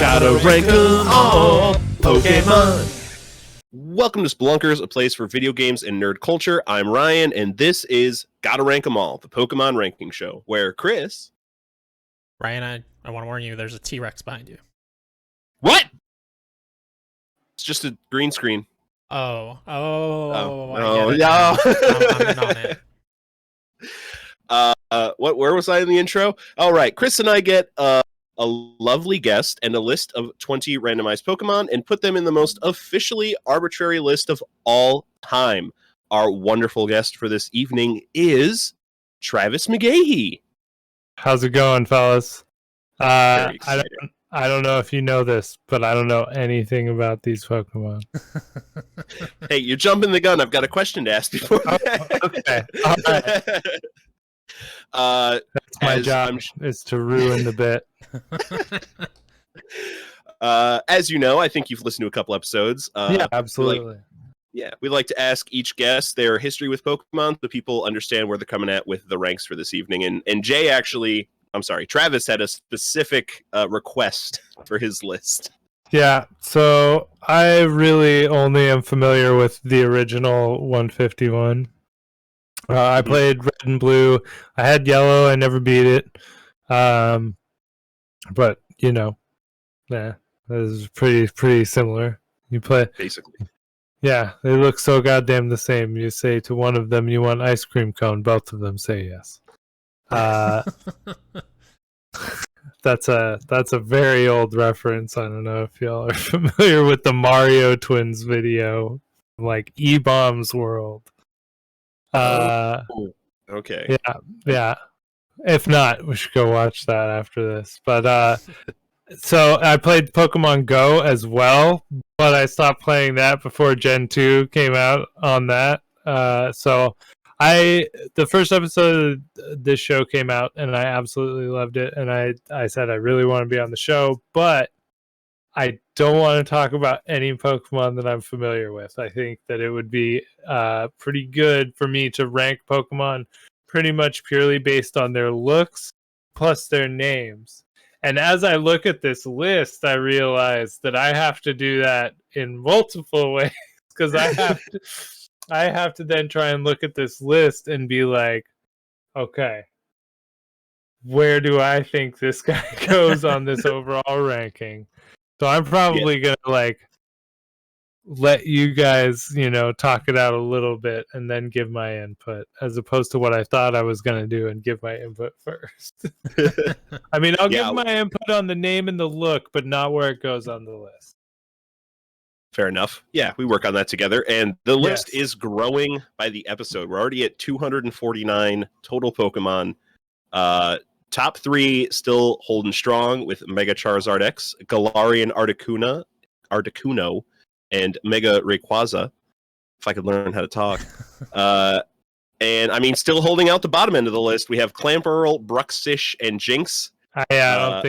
Gotta rank 'em all, Pokémon. Welcome to Splunkers, a place for video games and nerd culture. I'm Ryan, and this is Gotta Rank 'em All, the Pokemon ranking show, where Chris... Ryan, I want to warn you, there's a T-Rex behind you. What? It's just a green screen. Oh, no. I'm in on it. Where was I in the intro? All right, Chris and I get a lovely guest and a list of 20 randomized Pokemon and put them in the most officially arbitrary list of all time. Our wonderful guest for this evening is Travis McGahee. How's it going, fellas? I don't know if you know this, but I don't know anything about these Pokemon. Hey, you're jumping the gun. I've got a question to ask before that. Okay. All right. That's my job, is to ruin the bit. As you know, I think you've listened to a couple episodes. Yeah, absolutely. We like to ask each guest their history with Pokemon so people understand where they're coming at with the ranks for this evening. And Travis had a specific request for his list. Yeah, so I really only am familiar with the original 151. I played Red and Blue. I had Yellow. I never beat it. But, this is pretty similar. You play... Basically. Yeah, they look so goddamn the same. You say to one of them you want ice cream cone. Both of them say yes. That's a very old reference. I don't know if y'all are familiar with the Mario Twins video, like E-Bomb's World. Okay. Yeah. If not, we should go watch that after this. But so I played Pokemon Go as well, but I stopped playing that before Gen 2 came out on that. So the first episode of this show came out, and I absolutely loved it. And I said I really want to be on the show, but I don't want to talk about any Pokemon that I'm familiar with. I think that it would be pretty good for me to rank Pokemon pretty much purely based on their looks plus their names. And as I look at this list, I realize that I have to do that in multiple ways because I have to then try and look at this list and be like, okay, where do I think this guy goes on this overall ranking? So I'm probably going to let you guys, talk it out a little bit and then give my input, as opposed to what I thought I was going to do and give my input first. I mean, I'll give my input on the name and the look, but not where it goes on the list. Fair enough. Yeah, we work on that together. And the list is growing by the episode. We're already at 249 total Pokemon. Top 3 still holding strong with Mega Charizard X, Galarian Articuno, and Mega Rayquaza, if I could learn how to talk. And I mean, still holding out the bottom end of the list, we have Clamperl, Bruxish, and Jinx. I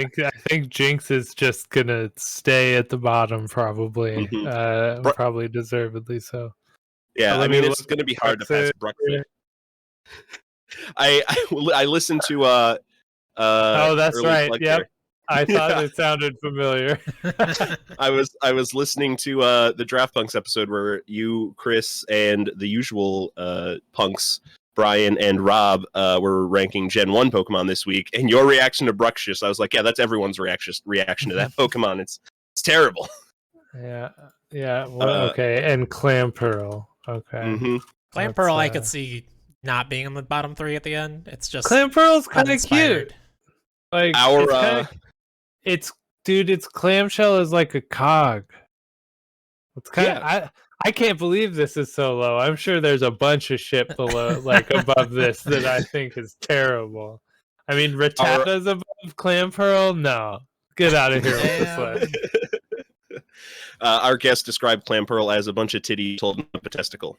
think Jinx is just gonna stay at the bottom, probably. Probably deservedly so. Yeah, I mean, it's gonna be hard to pass Bruxish. I listened to that's right. Yep. I thought it sounded familiar. I was listening to the Draft Punks episode where you, Chris, and the usual punks, Brian and Rob, were ranking Gen 1 Pokemon this week, and your reaction to Bruxish, I was like, yeah, that's everyone's reaction to that Pokemon. It's terrible. Yeah. Well, okay, and Clamperl. Okay. Mm-hmm. Clamperl, I could see not being in the bottom 3 at the end. It's just Clamperl's kind of cute. Like its clamshell is like a cog. It's kind of I can't believe this is so low. I'm sure there's a bunch of shit below, above this, that I think is terrible. I mean, Rattata's above Clamperl? No. Get out of here with this list. Our guest described Clamperl as a bunch of titties holding up a testicle.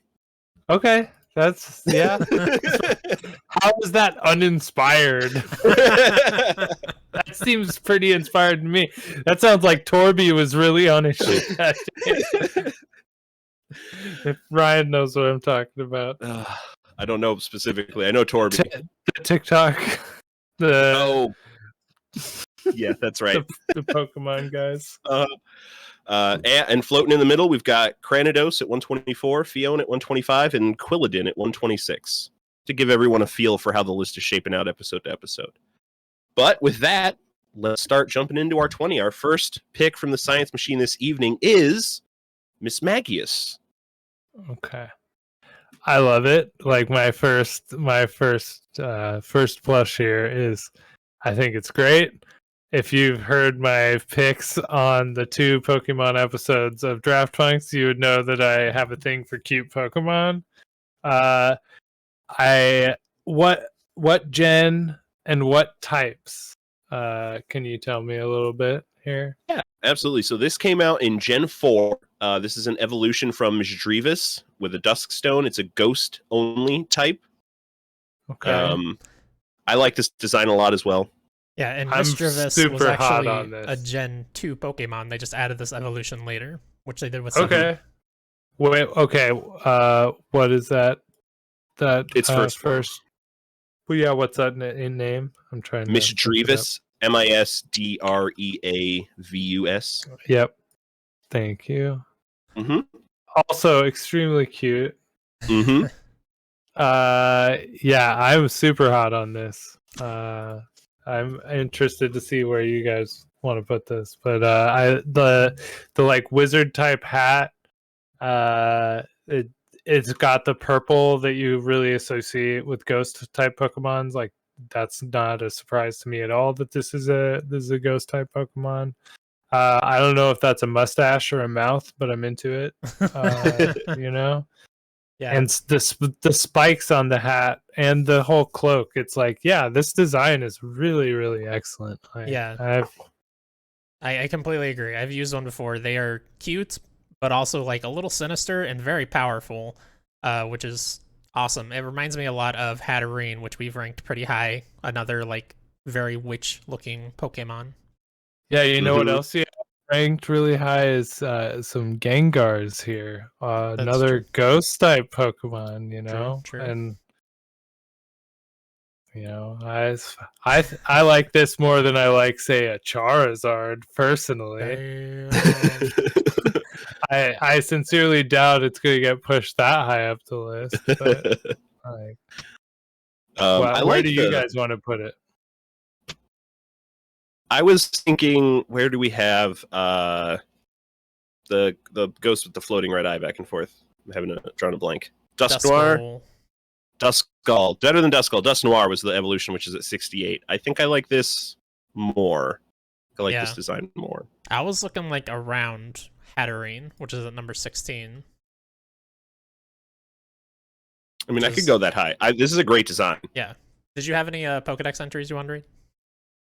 Okay. That's, yeah. How is that uninspired? That seems pretty inspired to me. That sounds like Torby was really on his shit that day. If Ryan knows what I'm talking about. I don't know specifically. I know Torby. The TikTok. Yeah, that's right. The Pokemon guys. And floating in the middle, we've got Cranidos at 124, Fione at 125, and Quilladin at 126, to give everyone a feel for how the list is shaping out episode to episode. But with that, let's start jumping into our 20. Our first pick from the Science Machine this evening is Miss Magius. Okay. I love it. Like my first blush here is I think it's great. If you've heard my picks on the 2 Pokemon episodes of Draft Punks, you would know that I have a thing for cute Pokemon. What gen and what types? Can you tell me a little bit here? Yeah, absolutely. So this came out in Gen 4. This is an evolution from Misdreavus with a Duskstone. It's a ghost-only type. Okay. I like this design a lot as well. Yeah, and I'm Misdreavus super was hot actually on this. a Gen 2 Pokemon. They just added this evolution later, which they did with Okay. Wait, okay. What is that? That It's first. Well, yeah, what's that in name? I'm trying to Misdreavus, Misdreavus. Yep. Thank you. Mm-hmm. Also extremely cute. Mm-hmm. Yeah, I'm super hot on this. I'm interested to see where you guys want to put this, but the like wizard type hat, it's got the purple that you really associate with ghost type Pokemons. Like that's not a surprise to me at all that this is a ghost type Pokemon. I don't know if that's a mustache or a mouth, but I'm into it. You know. Yeah. And the spikes on the hat and the whole cloak, it's like, yeah, this design is really, really excellent. I completely agree. I've used one before. They are cute, but also like a little sinister and very powerful, which is awesome. It reminds me a lot of Hatterene, which we've ranked pretty high. Another like very witch-looking Pokemon. Yeah, you know what else? Yeah, ranked really high is some Gengars here. Another true. ghost type Pokemon, you know, True. and you know, I like this more than I like, say, a Charizard personally. I sincerely doubt it's going to get pushed that high up the list. But where do you guys want to put it? I was thinking, where do we have the ghost with the floating red eye back and forth? I'm drawing a blank. Dusknoir? Duskull. Better than Duskull. Dusknoir was the evolution, which is at 68. I think I like this more. I like this design more. I was looking like around Hatterene, which is at number 16. I mean, I could go that high. This is a great design. Yeah. Did you have any Pokedex entries you want to read?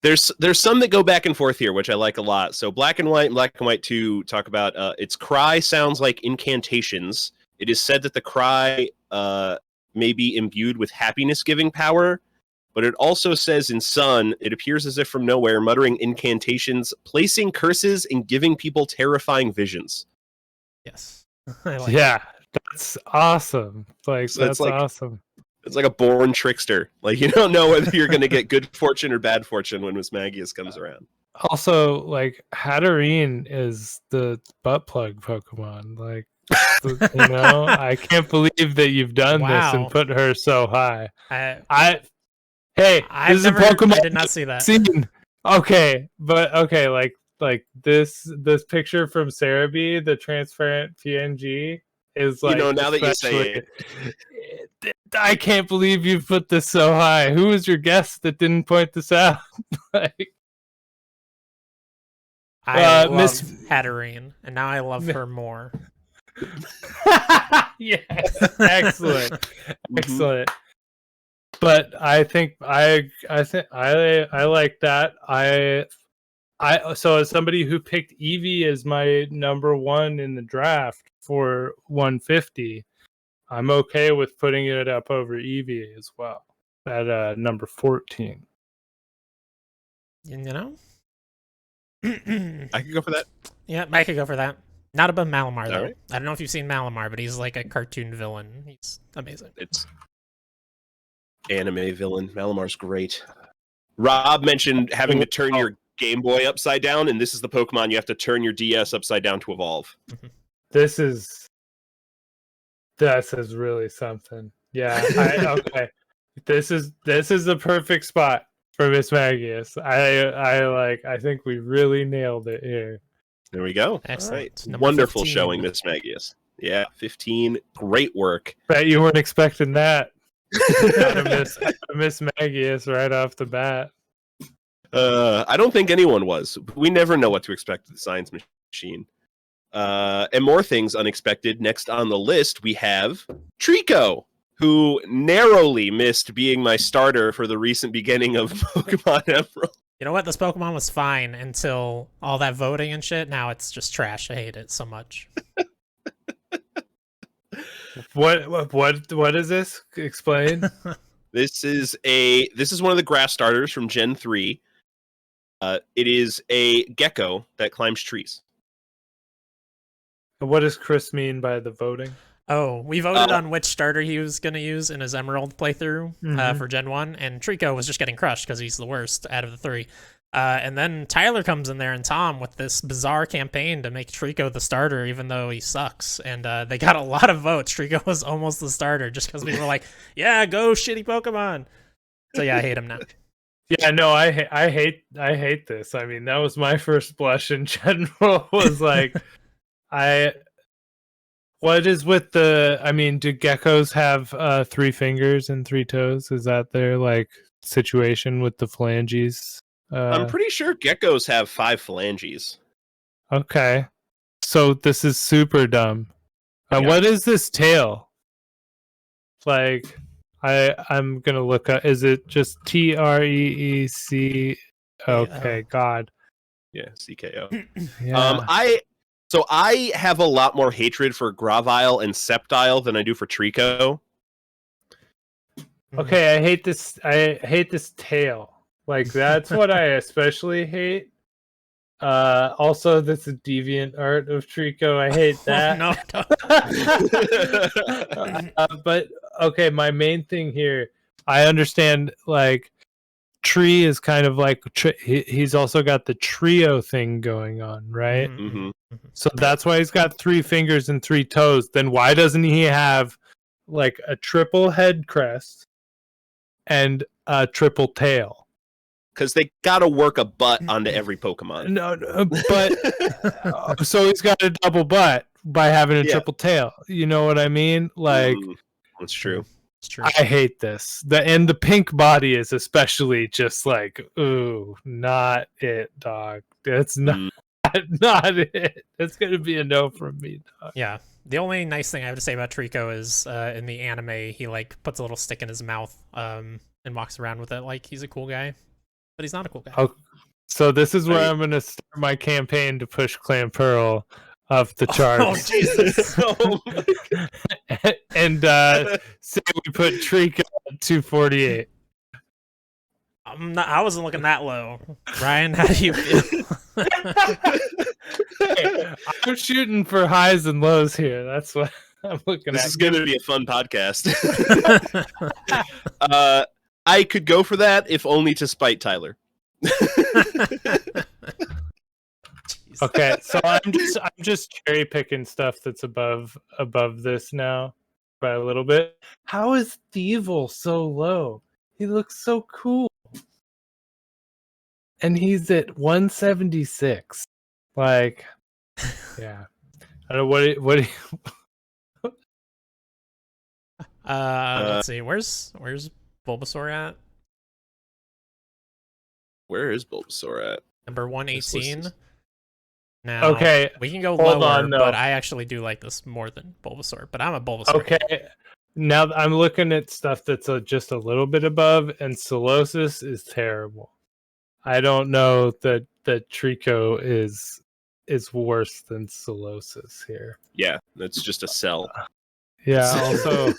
There's some that go back and forth here, which I like a lot. So Black and White 2 talk about its cry sounds like incantations. It is said that the cry may be imbued with happiness-giving power, but it also says in Sun, it appears as if from nowhere, muttering incantations, placing curses, and giving people terrifying visions. Yes. That's awesome. Like, so that's awesome. It's like a born trickster. Like, you don't know whether you're going to get good fortune or bad fortune when Miss Magius comes around. Also, like, Hatterene is the butt plug Pokemon. Like, you know, I can't believe that you've done this and put her so high. This is a Pokemon. I did not see that. Okay, but okay, like this picture from Cerebi, the transparent PNG, is like, you know, now that you say it. I can't believe you put this so high. Who was your guest that didn't point this out? I love Hatterene, and now I love her more. Yes, excellent. But I think I like that. So as somebody who picked Eevee as my number 1 in the draft for 150, I'm okay with putting it up over Eevee as well at number 14. You know, I could go for that. Yeah, I could go for that. Not above Malamar though. Right. I don't know if you've seen Malamar, but he's like a cartoon villain. He's amazing. It's anime villain. Malamar's great. Rob mentioned having to turn your Game Boy upside down, and this is the Pokemon you have to turn your DS upside down to evolve. This is really something. Yeah. Okay. This is the perfect spot for Miss Magius. I think we really nailed it here. There we go. Excellent. Right. Wonderful 15. Showing, Miss Magius. Yeah, 15. Great work. Bet you weren't expecting that. Miss Magius right off the bat. I don't think anyone was. We never know what to expect of the science machine. And more things unexpected. Next on the list, we have Trico, who narrowly missed being my starter for the recent beginning of Pokemon Emerald. You know what? This Pokemon was fine until all that voting and shit. Now it's just trash. I hate it so much. What is this? Explain. This is one of the grass starters from Gen 3. It is a gecko that climbs trees. What does Chris mean by the voting? Oh, we voted on which starter he was going to use in his Emerald playthrough for Gen 1, and Trico was just getting crushed because he's the worst out of the three. And then Tyler comes in there and Tom with this bizarre campaign to make Trico the starter, even though he sucks. And they got a lot of votes. Trico was almost the starter just because people were like, yeah, go shitty Pokemon. So yeah, I hate him now. Yeah, no, I hate this. I mean, that was my first blush in general. Was like, what is with the? I mean, do geckos have 3 fingers and 3 toes? Is that their like situation with the phalanges? I'm pretty sure geckos have 5 phalanges. Okay, so this is super dumb. Yeah. What is this tail? Like, I'm gonna look up. Is it just TREEC? Okay, God. Yeah, CKO. Yeah. I have a lot more hatred for Gravile and Sceptile than I do for Trico. Okay, I hate this tail. Like, that's what I especially hate. Also, this is deviant art of Trico. I hate that. No. But okay, my main thing here, I understand. Like, Tree is kind of like he's also got the trio thing going on, right? Mm-hmm. So that's why he's got 3 fingers and 3 toes. Then why doesn't he have like a triple head crest and a triple tail? Because they gotta work a butt onto every Pokemon. No, but so he's got a double butt by having a triple tail. You know what I mean? Like, that's true. It's true. I hate this. And the pink body is especially just like, ooh, not it, dog. That's not it. That's gonna be a no from me, dog. Yeah. The only nice thing I have to say about Trico is in the anime, he like puts a little stick in his mouth and walks around with it like he's a cool guy. But he's not a cool guy. Oh, so this is where I'm going to start my campaign to push Clan Pearl off the charts. Oh, Jesus. And say we put Trico at 248. I wasn't looking that low. Ryan, how do you feel? Hey, I'm shooting for highs and lows here. That's what I'm looking at. This is going to be a fun podcast. I could go for that, if only to spite Tyler. Okay, so I'm just cherry picking stuff that's above this now by a little bit. How is Thievul so low? He looks so cool, and he's at 176. Like, yeah, I don't know what. Let's see. Where's Bulbasaur at? Where is Bulbasaur at? Number 118. Now, okay, we can go hold lower, on, though. but I actually do like this more than Bulbasaur. But I'm a Bulbasaur. Okay, now I'm looking at stuff that's just a little bit above, and Solosis is terrible. I don't know that Trico is worse than Solosis here. Yeah, that's just a cell. Yeah, also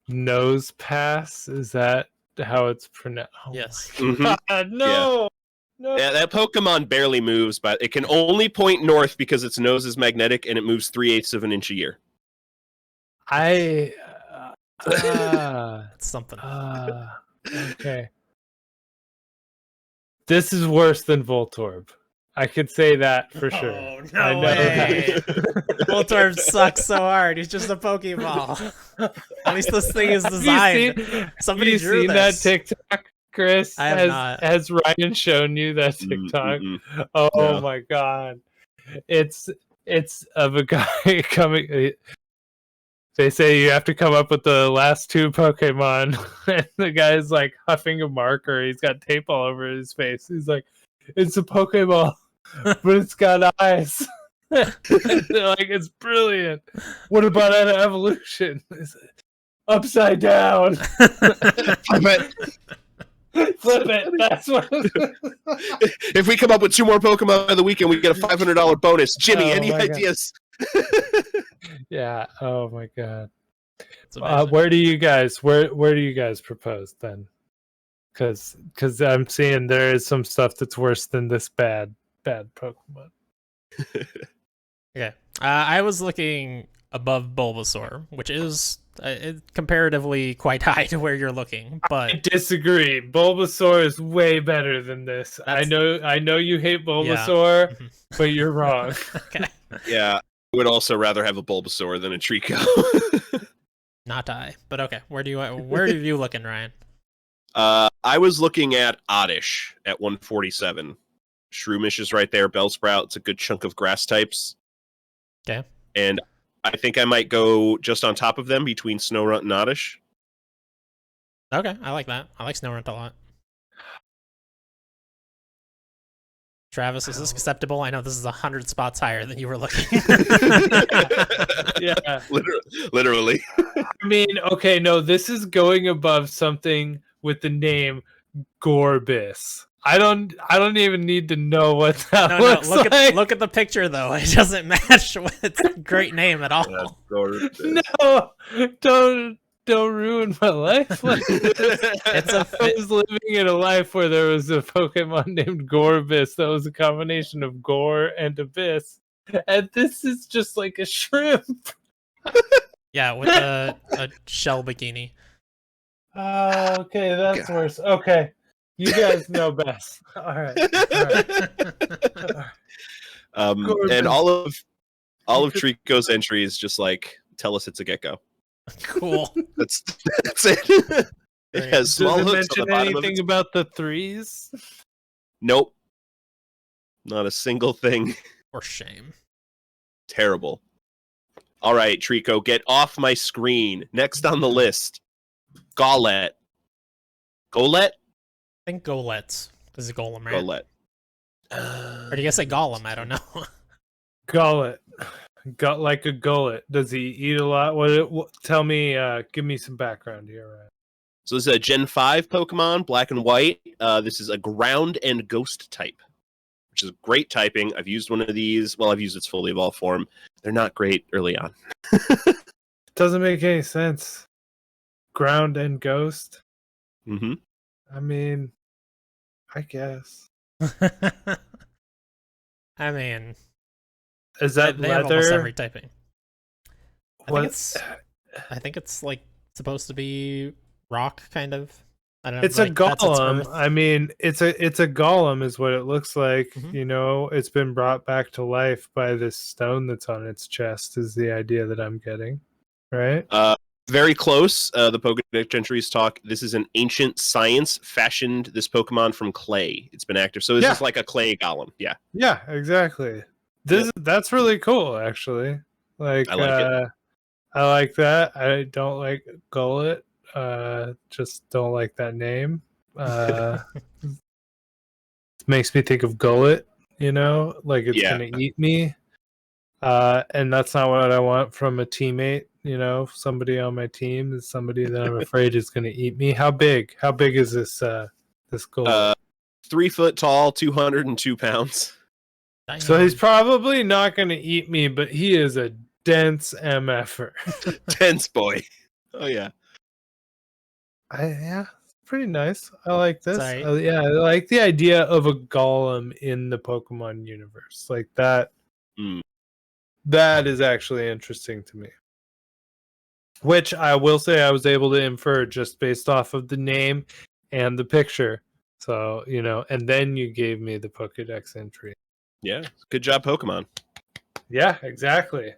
Nose Pass, is that how it's pronounced? Oh Yes. God, no. Yeah. No. Yeah, that Pokemon barely moves, but it can only point north because its nose is magnetic and it moves 3/8 of an inch a year. That's something. Okay. This is worse than Voltorb. I could say that for sure. Oh, I no know way. that. Voltorb sucks so hard. He's just a Pokeball. At least this thing is designed. Somebody have you drew seen this. that TikTok, Chris? I have not. Has Ryan shown you that TikTok? Oh No. my god. It's of a guy coming. They say you have to come up with the last 2 Pokemon, and the guy's like huffing a marker. He's got tape all over his face. He's like, "It's a Pokeball, but it's got eyes." They're like, "It's brilliant." What about an evolution? Upside down. Flip it. Flip it. That's what. If we come up with 2 more Pokemon by the weekend, we get a $500 bonus. Jimmy, Oh any my God. ideas? Yeah. Oh my god. It's amazing. Where do you guys propose then? Because I'm seeing there is some stuff that's worse than this bad Pokemon. Okay. I was looking above Bulbasaur, which is comparatively quite high to where you're looking, but I disagree. Bulbasaur is way better than this. I know you hate Bulbasaur, Mhm. but you're wrong. Okay. Yeah, I would also rather have a Bulbasaur than a Trico. Not I, but okay. Where are you looking, Ryan? I was looking at Oddish at 147. Shroomish is right there. Bellsprout, it's a good chunk of grass types. Okay. And I think I might go just on top of them between Snorunt and Oddish. Okay, I like that. I like Snorunt a lot. Travis, is this acceptable? I know this is 100 spots higher than you were looking. Yeah. Literally. I mean, okay, no, this is going above something with the name Gorbis. I don't even need to know what that looks like. Look at the picture though. It doesn't match with a great name at all. No, don't ruin my life. I was living in a life where there was a Pokemon named Gorbis that was a combination of gore and abyss, and this is just like a shrimp. Yeah, with a shell bikini. Oh, okay, that's worse. Okay, you guys know best. All right. And all of Trico's entries just like tell us it's a gecko. Cool. That's it. It has small Does it hooks on the mention bottom of anything it. about the 3s? Nope. Not a single thing. For shame. Terrible. All right, Trico, get off my screen. Next on the list, Golett. Golett? I think Golett. This is Golem, right? Golett. Or do you guys say Golem? I don't know. Gullet. Got like a gullet. Does he eat a lot? Tell me, give me some background here, Ryan. So this is a Gen 5 Pokemon, black and white. This is a ground and ghost type, which is great typing. I've used one of these. Well, I've used its fully evolved form. They're not great early on. Doesn't make any sense. Ground and ghost? Mm-hmm. I mean, I guess. I mean, Is that they have almost leather? every typing. I think it's like supposed to be rock, kind of. I don't know. It's a like, that's its golem. earth. I mean, it's a golem is what it looks like. Mhm. You know, it's been brought back to life by this stone that's on its chest is the idea that I'm getting. Right? Very close. The Pokedex entries talk. This is an ancient science fashioned this Pokemon from clay. It's been active. So this is like a clay golem. Yeah. Yeah, exactly. That's really cool, actually. Like, I like it. I like that. I don't like Gullet. Just don't like that name. Makes me think of Gullet, you know, like it's gonna eat me. And that's not what I want from a teammate. You know, somebody on my team is somebody that I'm afraid is gonna eat me. How big? How big is this Gullet? 3 foot tall, 202 pounds. So he's probably not gonna eat me, but he is a dense MFer. Dense boy. Oh yeah. Yeah, pretty nice. I like this. Sorry. Yeah, I like the idea of a golem in the Pokemon universe. Like that. That is actually interesting to me. Which I will say I was able to infer just based off of the name and the picture So, and then you gave me the Pokedex entry. Yeah, good job, Pokemon. Yeah, exactly.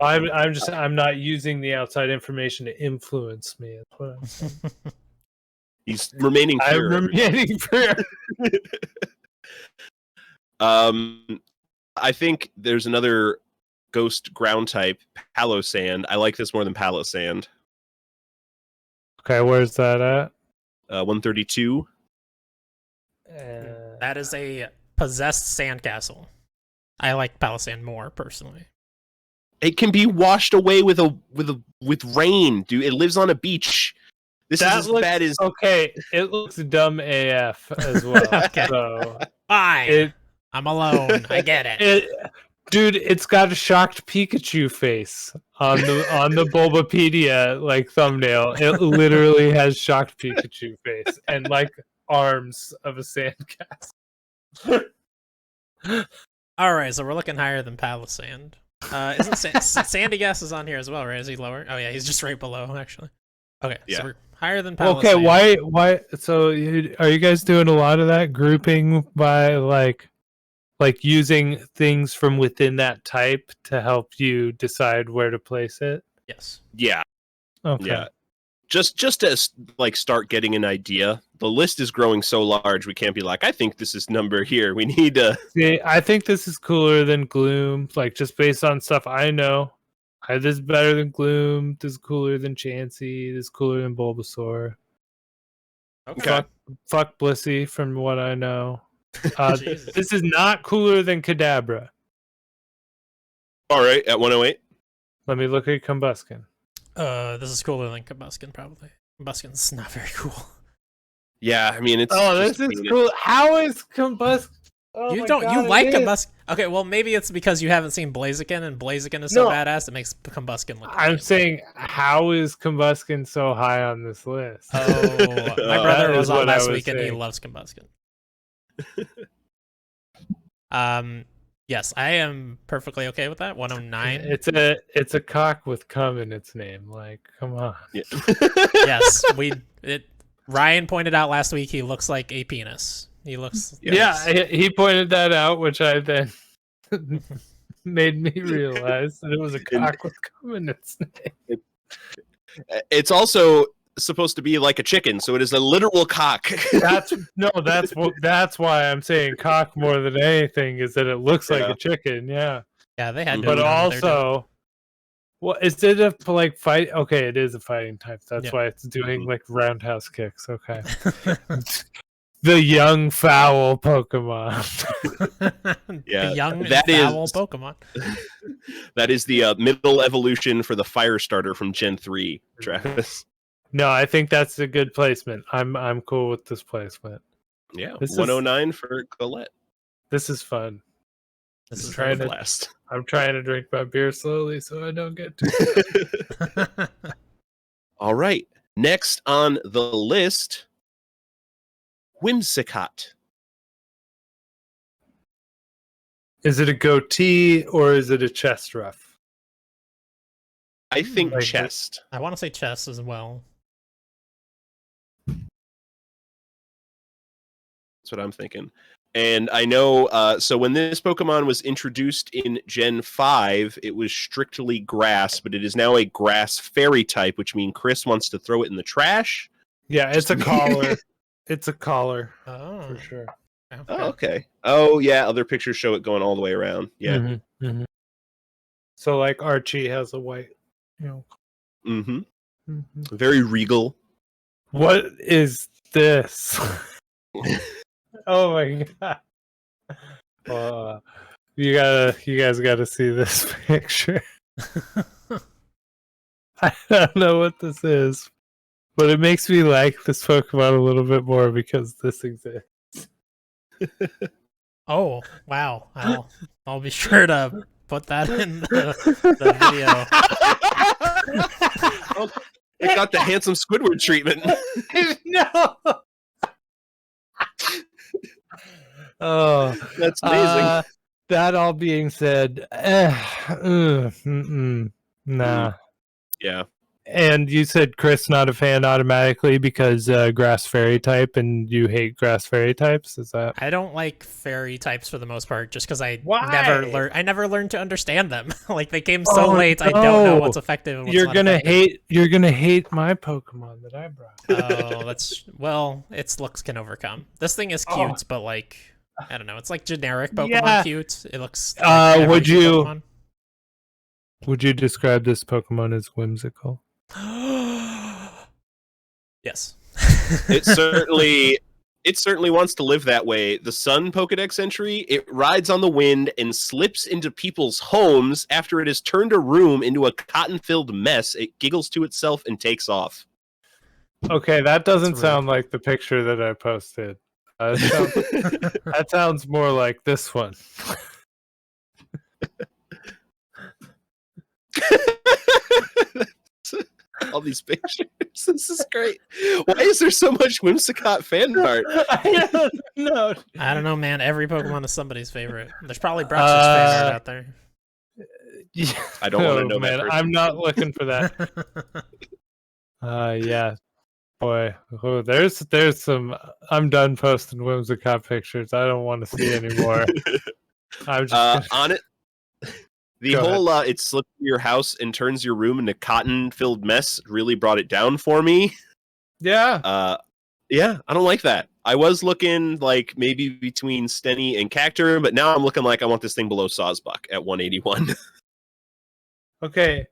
I'm not using the outside information to influence me. That's what I'm saying. He's remaining pure. I'm remaining pure. I think there's another ghost ground type, Palosand. I like this more than Palosand. Okay, where's that at? 132. That is a possessed sandcastle. I like Palisand more personally. It can be washed away with rain, dude. It lives on a beach. This is as bad as okay. It looks dumb AF as well. Okay. So fine. I'm alone. I get it. Dude, it's got a shocked Pikachu face on the Bulbapedia thumbnail. It literally has shocked Pikachu face and arms of a sandcastle. All right, so we're looking higher than Palisand. Isn't Sandigas is on here as well, right? Is he lower? Oh yeah, he's just right below actually. Okay, yeah. So we're higher than Palisand. Okay, why? So are you guys doing a lot of that grouping by like using things from within that type to help you decide where to place it? Yes. Yeah. Okay. Yeah. Just to start getting an idea. The list is growing so large, we can't be like, I think this is number here. We need to. See, I think this is cooler than Gloom. Just based on stuff I know, this is better than Gloom. This is cooler than Chansey. This is cooler than Bulbasaur. Okay. Fuck Blissey, from what I know. This is not cooler than Kadabra. All right, at 108. Let me look at Combuskin. This is cooler than Combuskin, probably. Combuskin's not very cool. Yeah, I mean it's. This is cool. How is Combuskin? Oh you like Combuskin? Okay, well maybe it's because you haven't seen Blaziken, and Blaziken is so badass it makes Combuskin look. I'm saying, how is Combuskin so high on this list? Oh, my brother was on last week, and he loves Combuskin. Yes, I am perfectly okay with that. 109. It's a cock with cum in its name. Come on. Yeah. Yes, Ryan pointed out last week he looks like a penis. He looks. Yes. Yeah, he pointed that out, which I then made me realize that it was a cock with cum in its name. It's also supposed to be like a chicken, so it is a literal cock. That's why I'm saying cock more than anything, is that it looks like a chicken. Yeah they had to. But also, is it a fight? Okay, it is a fighting type. That's why it's doing roundhouse kicks. Okay. The young foul Pokemon. Yeah, the young foul Pokemon. That is the middle evolution for the fire starter from Gen 3, Travis. No, I think that's a good placement. I'm cool with this placement. Yeah, 109 for Colette. This is fun. This is trying to last. I'm trying to drink my beer slowly so I don't get too. All right, next on the list, Whimsicott. Is it a goatee or is it a chest ruff? I think chest. I want to say chest as well. That's what I'm thinking. And I know, so when this Pokemon was introduced in Gen 5, it was strictly grass, but it is now a grass fairy type, which means Chris wants to throw it in the trash. Yeah, it's a collar. It's a collar. Oh, for sure. Okay. Oh, okay. Oh, yeah, other pictures show it going all the way around. Yeah. Mm-hmm. Mm-hmm. So, Archie has a white, Mm-hmm. Very regal. What is this? Oh my god! You guys gotta see this picture. I don't know what this is, but it makes me like this Pokemon a little bit more because this exists. Oh wow! I'll be sure to put that in the video. It got the handsome Squidward treatment. No. Oh, that's amazing. That all being said, nah. Yeah. And you said Chris not a fan automatically because grass fairy type, and you hate grass fairy types. Is that? I don't like fairy types for the most part, just because Why? I never learned to understand them. Like they came so Oh, late, I don't know no. what's effective and what's You're not gonna effective. hate my Pokemon that I brought. Oh, its looks can overcome. This thing is cute, but like I don't know, it's like generic Pokemon cute. It looks. Like Would you Pokemon. would you describe this Pokemon as whimsical? Yes. It certainly wants to live that way. The Sun Pokedex entry, it rides on the wind and slips into people's homes after it has turned a room into a cotton-filled mess. It giggles to itself and takes off. Okay, that doesn't That's sound like the picture that I posted. That sounds more like this one. All these pictures. This is great. Why is there so much Whimsicott fan art? I don't know. I don't know, man. Every Pokemon is somebody's favorite. There's probably Brux's fan art out there. I don't want to know, man. that I'm not looking for that. Yeah, boy. Oh, there's some. I'm done posting Whimsicott pictures. I don't want to see anymore. I'm just on it. The whole it slips through your house and turns your room into cotton-filled mess really brought it down for me. Yeah. Yeah, I don't like that. I was looking like maybe between Stenny and Cacturne, but now I'm looking like I want this thing below Sawsbuck at 181. Okay,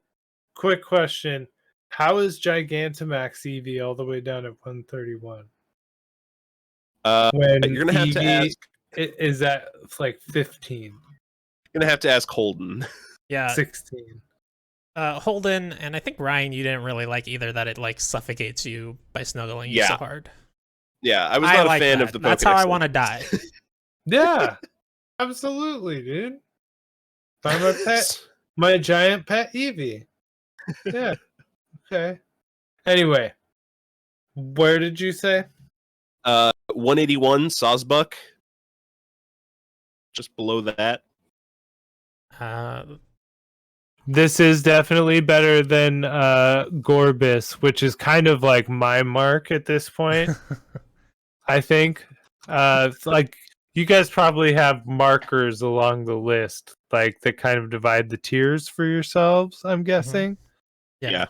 quick question. How is Gigantamax EV all the way down at 131? When you're going to have to ask... Is that like 15? You're going to have to ask Holden. Yeah. 16. Holden, and I think Ryan, you didn't really like either that it like suffocates you by snuggling you so hard. Yeah, I was not a fan of the Pokédex. That's how I want to die. Yeah, absolutely, dude. By my pet, my giant pet Eevee. Yeah. Okay. Anyway, where did you say? 181 Sawsbuck. Just below that. This is definitely better than Gorbis, which is kind of like my mark at this point. I think. It's like you guys probably have markers along the list, like that kind of divide the tiers for yourselves, I'm guessing. Yeah.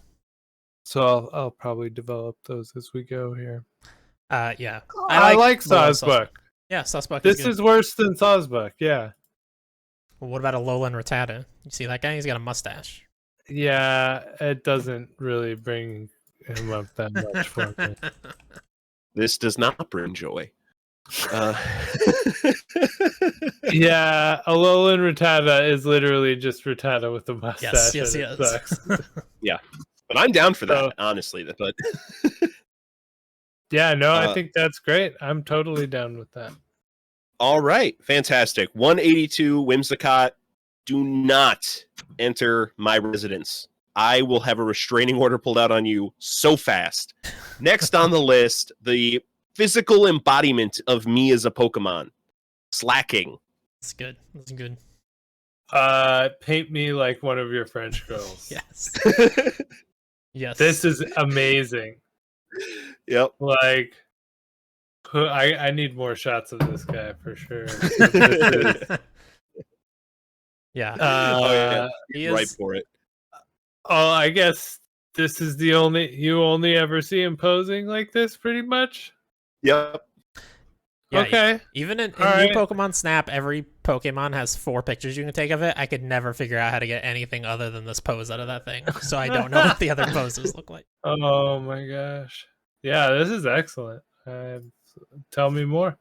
So I'll probably develop those as we go here. Yeah. I like Sawsbuck. Yeah, Sawsbuck This is worse than Sawsbuck, yeah. Well, what about a Alolan Rattata? You see that guy? He's got a mustache. Yeah, it doesn't really bring him up that much for me. This does not bring joy. Yeah, Alolan Rattata is literally just Rattata with a mustache. Yes. Yeah, but I'm down for that, honestly. But yeah, no, I think that's great. I'm totally down with that. All right, fantastic. 182 Whimsicott. Do not enter my residence. I will have a restraining order pulled out on you so fast. Next on the list, the physical embodiment of me as a Pokemon. Slacking. That's good. That's good. Paint me like one of your French girls. Yes. Yes. This is amazing. Yep. Like, I need more shots of this guy for sure. Yeah. Right for it. Oh, I guess this is you only ever see him posing like this, pretty much. Yep. Yeah, okay. Even in new Pokemon Snap, every Pokemon has 4 pictures you can take of it. I could never figure out how to get anything other than this pose out of that thing. So I don't know what the other poses look like. Oh my gosh. Yeah, this is excellent. Tell me more.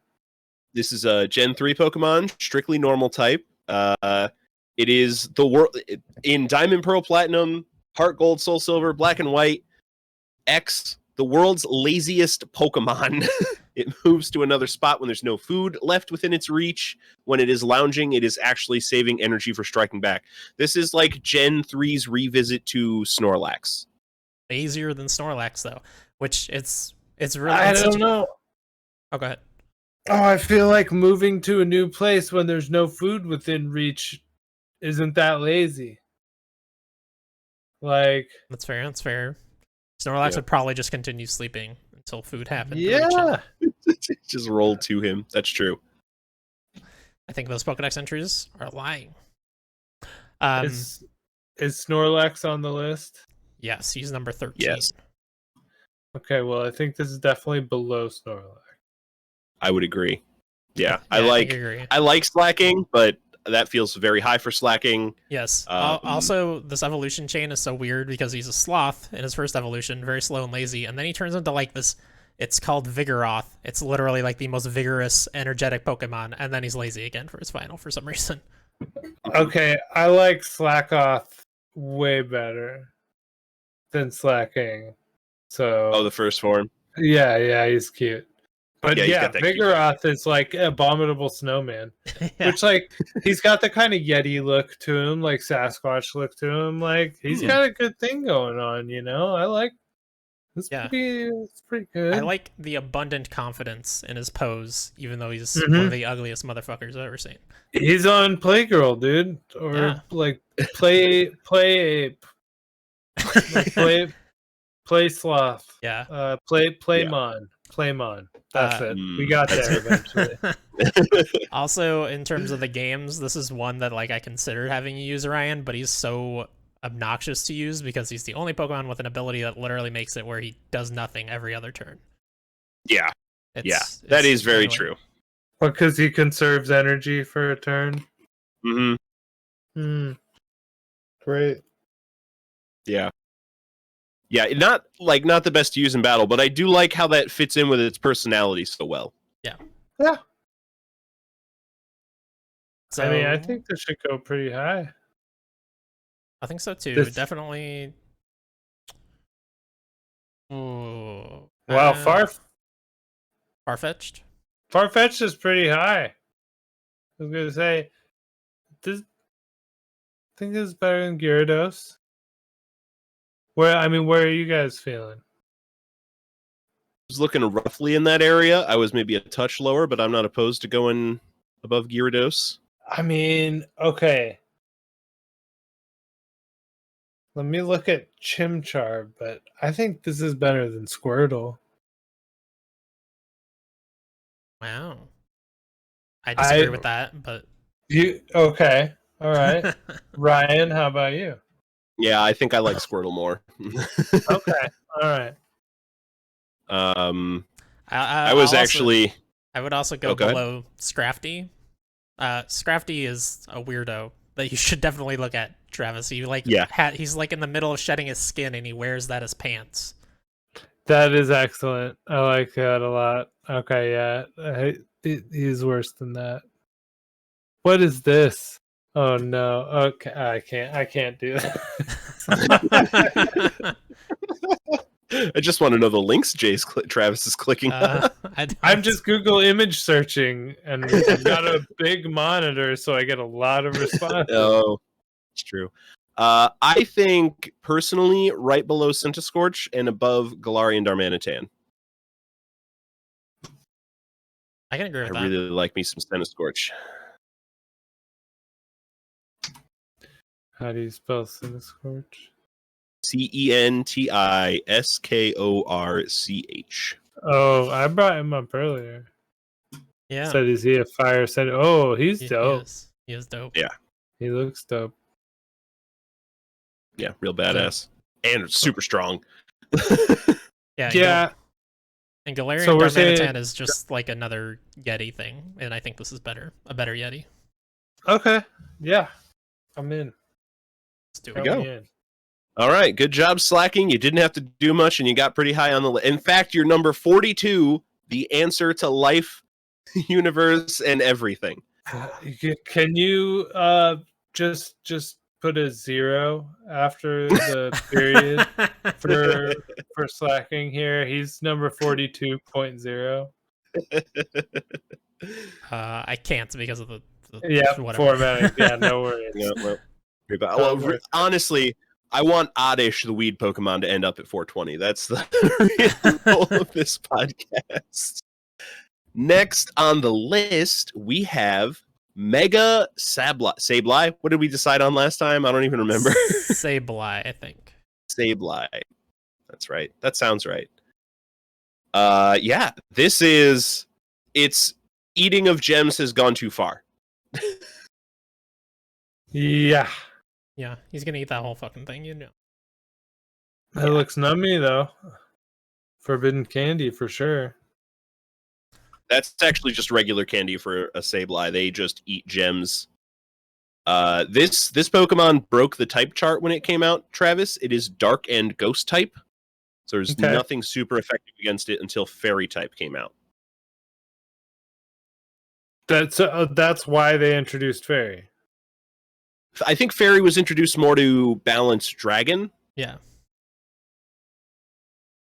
This is a Gen 3 Pokemon, strictly normal type. It is the world in Diamond, Pearl, Platinum, Heart Gold, Soul Silver, Black and White. X, the world's laziest Pokemon. It moves to another spot when there's no food left within its reach. When it is lounging, it is actually saving energy for striking back. This is like Gen 3's revisit to Snorlax. Easier than Snorlax, though, which it's really. I don't know. Oh, go ahead. Oh, I feel like moving to a new place when there's no food within reach isn't that lazy. Like, That's fair. Snorlax would probably just continue sleeping until food happened. Yeah. Just roll to him. That's true. I think those Pokedex entries are lying. Is Snorlax on the list? Yes, he's number 13. Yes. Okay, well, I think this is definitely below Snorlax. I would agree. Yeah, I agree. like slacking, but that feels very high for slacking. Yes. Also, this evolution chain is so weird because he's a sloth in his first evolution, very slow and lazy, and then he turns into like this. It's called Vigoroth. It's literally like the most vigorous, energetic Pokemon, and then he's lazy again for his final for some reason. Okay, I like Slackoth way better than Slacking. So The first form. yeah, he's cute. But yeah, Vigoroth is like abominable snowman. Which like he's got the kind of Yeti look to him, like Sasquatch look to him. Like he's got a good thing going on, you know? I like it's pretty good. I like the abundant confidence in his pose, even though he's one of the ugliest motherfuckers I've ever seen. He's on Playgirl, dude. Or like play ape. Like, play sloth. Yeah. Playmon. Playmon. That's it. We got there eventually. Also, in terms of the games, this is one that like I considered having you use Ryan, but he's so obnoxious to use because he's the only Pokemon with an ability that literally makes it where he does nothing every other turn. Yeah. That is very true. Because he conserves energy for a turn. Great. Yeah. Yeah, not the best to use in battle, but I do like how that fits in with its personality so well. Yeah. So, I mean, I think this should go pretty high. I think so too. Definitely. Ooh, wow, Farfetch'd. Farfetch'd is pretty high. I was gonna say, I think this is better than Gyarados. Where are you guys feeling? I was looking roughly in that area. I was maybe a touch lower, but I'm not opposed to going above Gyarados. I mean, okay. Let me look at Chimchar, but I think this is better than Squirtle. Wow. I disagree with that, but okay. All right. Ryan, how about you? Yeah, I think I like Squirtle more. Okay. All right. I would also go below Scrafty. Scrafty is a weirdo that you should definitely look at, Travis. He's like in the middle of shedding his skin and he wears that as pants. That is excellent. I like that a lot. Okay, yeah. He's worse than that. What is this? Oh no. Okay, I can't do that. I just want to know the links Travis is clicking on. I'm just Google image searching, and I've got a big monitor, so I get a lot of responses. Oh, it's true. I think, personally, right below Centiskorch and above Galarian Darmanitan. I can agree with that. I really like me some Centiskorch. How do you spell Centiskorch? Centiskorch. Oh, I brought him up earlier. Yeah. Said, is he a fire set? Oh, he's dope. He is dope. Yeah. He looks dope. Yeah, real badass. And super strong. Yeah. And Galarian Darmanitan is just like another Yeti thing, and I think this is better. A better Yeti. Okay. Yeah. I'm in. Let's do it. Go. All right, good job slacking. You didn't have to do much, and you got pretty high on the list. In fact, you're number 42, the answer to life, universe, and everything. Can you just put a 0 after the period for slacking here? He's number 42.0. I can't because of the formatting. Yeah, no worries. Well, honestly, I want Oddish, the weed Pokemon, to end up at 420. That's the goal of this podcast. Next on the list, we have Mega Sableye. What did we decide on last time? I don't even remember. Sableye, I think. Sableye. That's right. That sounds right. Yeah, it's eating of gems has gone too far. Yeah. Yeah, he's gonna eat that whole fucking thing, you know. It looks nummy though. Forbidden candy for sure. That's actually just regular candy for a Sableye. They just eat gems. This Pokemon broke the type chart when it came out, Travis. It is dark and ghost type. So there's nothing super effective against it until fairy type came out. That's why they introduced fairy. I think fairy was introduced more to balance dragon. Yeah.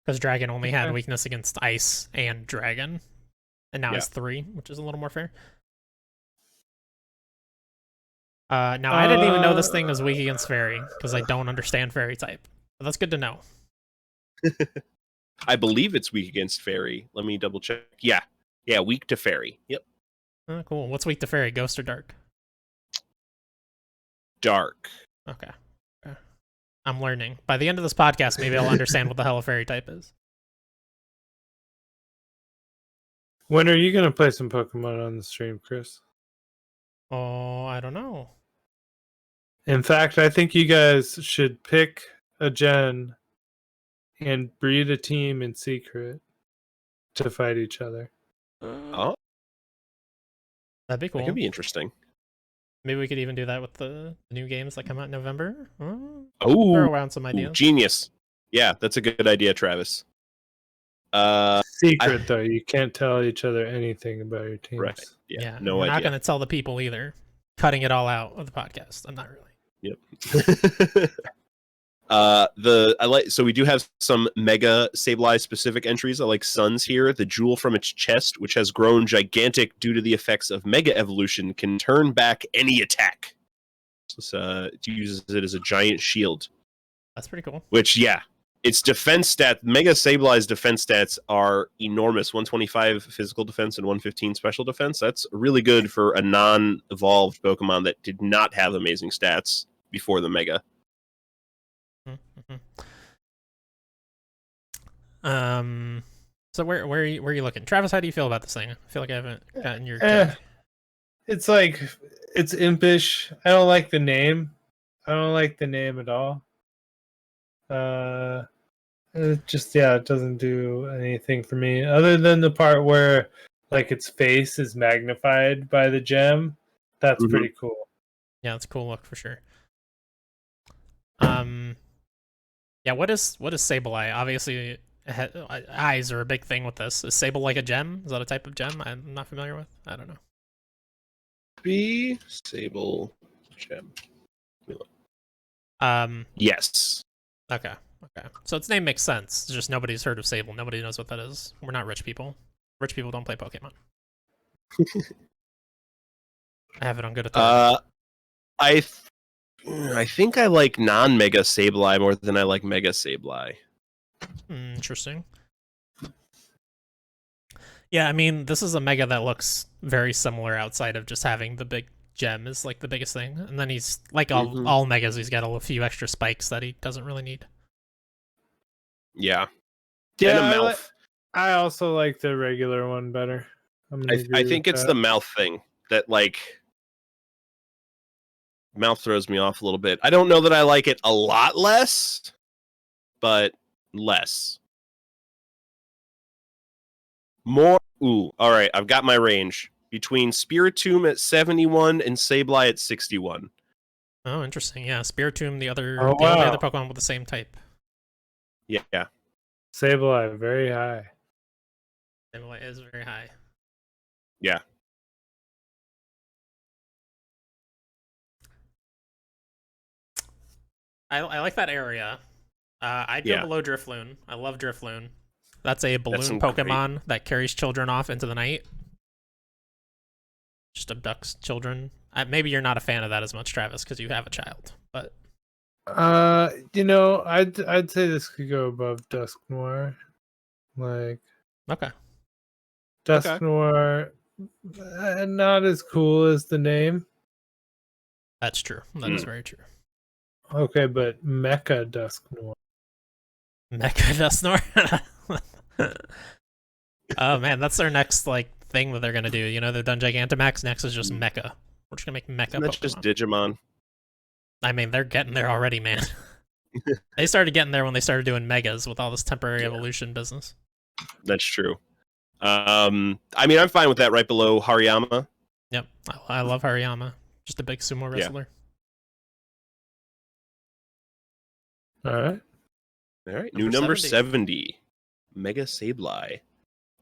Because dragon only had weakness against ice and dragon. And now it's 3, which is a little more fair. Now, I didn't even know this thing was weak against fairy, because I don't understand fairy type. But that's good to know. I believe it's weak against fairy. Let me double check. Yeah, weak to fairy. Yep. Oh, cool. What's weak to fairy? Ghost or dark? Dark. Okay. I'm learning. By the end of this podcast, maybe I'll understand what the hell a fairy type is. When are you going to play some Pokemon on the stream, Chris? Oh, I don't know. In fact, I think you guys should pick a gen and breed a team in secret to fight each other. Oh, that'd be cool. That could be interesting. Maybe we could even do that with the new games that come out in November. Oh, throw around some ideas. Genius. Yeah, that's a good idea, Travis. Secret, though. You can't tell each other anything about your teams. Right. Yeah, no we're idea. not going to tell the people either. Cutting it all out of the podcast. I'm not really. Yep. So we do have some Mega Sableye specific entries. I like Sun's here. The jewel from its chest, which has grown gigantic due to the effects of Mega Evolution, can turn back any attack. So it uses it as a giant shield. That's pretty cool. Which, its defense stat, Mega Sableye's defense stats are enormous. 125 physical defense and 115 special defense. That's really good for a non-evolved Pokemon that did not have amazing stats before the Mega. So where are you looking, Travis? How do you feel about this thing? I feel like I haven't gotten your it's like, it's impish. I don't like the name. I don't like the name at all. It just it doesn't do anything for me other than the part where like its face is magnified by the gem. That's pretty cool. Yeah, it's a cool look for sure. What is Sableye? Obviously, eyes are a big thing with this. Is Sable like a gem? Is that a type of gem I'm not familiar with? I don't know. Sable gem. Yes. Okay. So its name makes sense. It's just nobody's heard of Sable. Nobody knows what that is. We're not rich people. Rich people don't play Pokemon. I have it on good authority. I think I like non-Mega Sableye more than I like Mega Sableye. Interesting. Yeah, I mean, this is a Mega that looks very similar outside of just having the big gem is like the biggest thing. And then he's, like all Megas, he's got a few extra spikes that he doesn't really need. Yeah. Yeah, and a mouth. I also like the regular one better. I think it's the mouth thing that, like, mouth throws me off a little bit. I don't know that I like it a lot less, but less. More. Ooh, all right. I've got my range between Spiritomb at 71 and Sableye at 61. Oh, interesting. Yeah, Spiritomb, the only wow. other Pokemon with the same type. Yeah. Sableye, very high. Sableye is very high. Yeah. I like that area. I'd go below Drifloon. I love Drifloon. That's a balloon Pokemon that carries children off into the night. Just abducts children. Maybe you're not a fan of that as much, Travis, because you have a child. But I'd say this could go above Dusk Noir. Like, okay, Dusk Noir, not as cool as the name. That's true. That is very true. Okay, but Mecha Dusk Noir. Mecha Dusknoir. Oh man, that's their next thing that they're gonna do. You know, they've done Gigantamax. Next is just Mecha. We're just gonna make Mecha. That's just Digimon. I mean, they're getting there already, man. They started getting there when they started doing megas with all this temporary evolution business. That's true. I mean, I'm fine with that right below Hariyama. Yep, I love Hariyama. Just a big sumo wrestler. All right. All right. New number 70. Mega Sableye.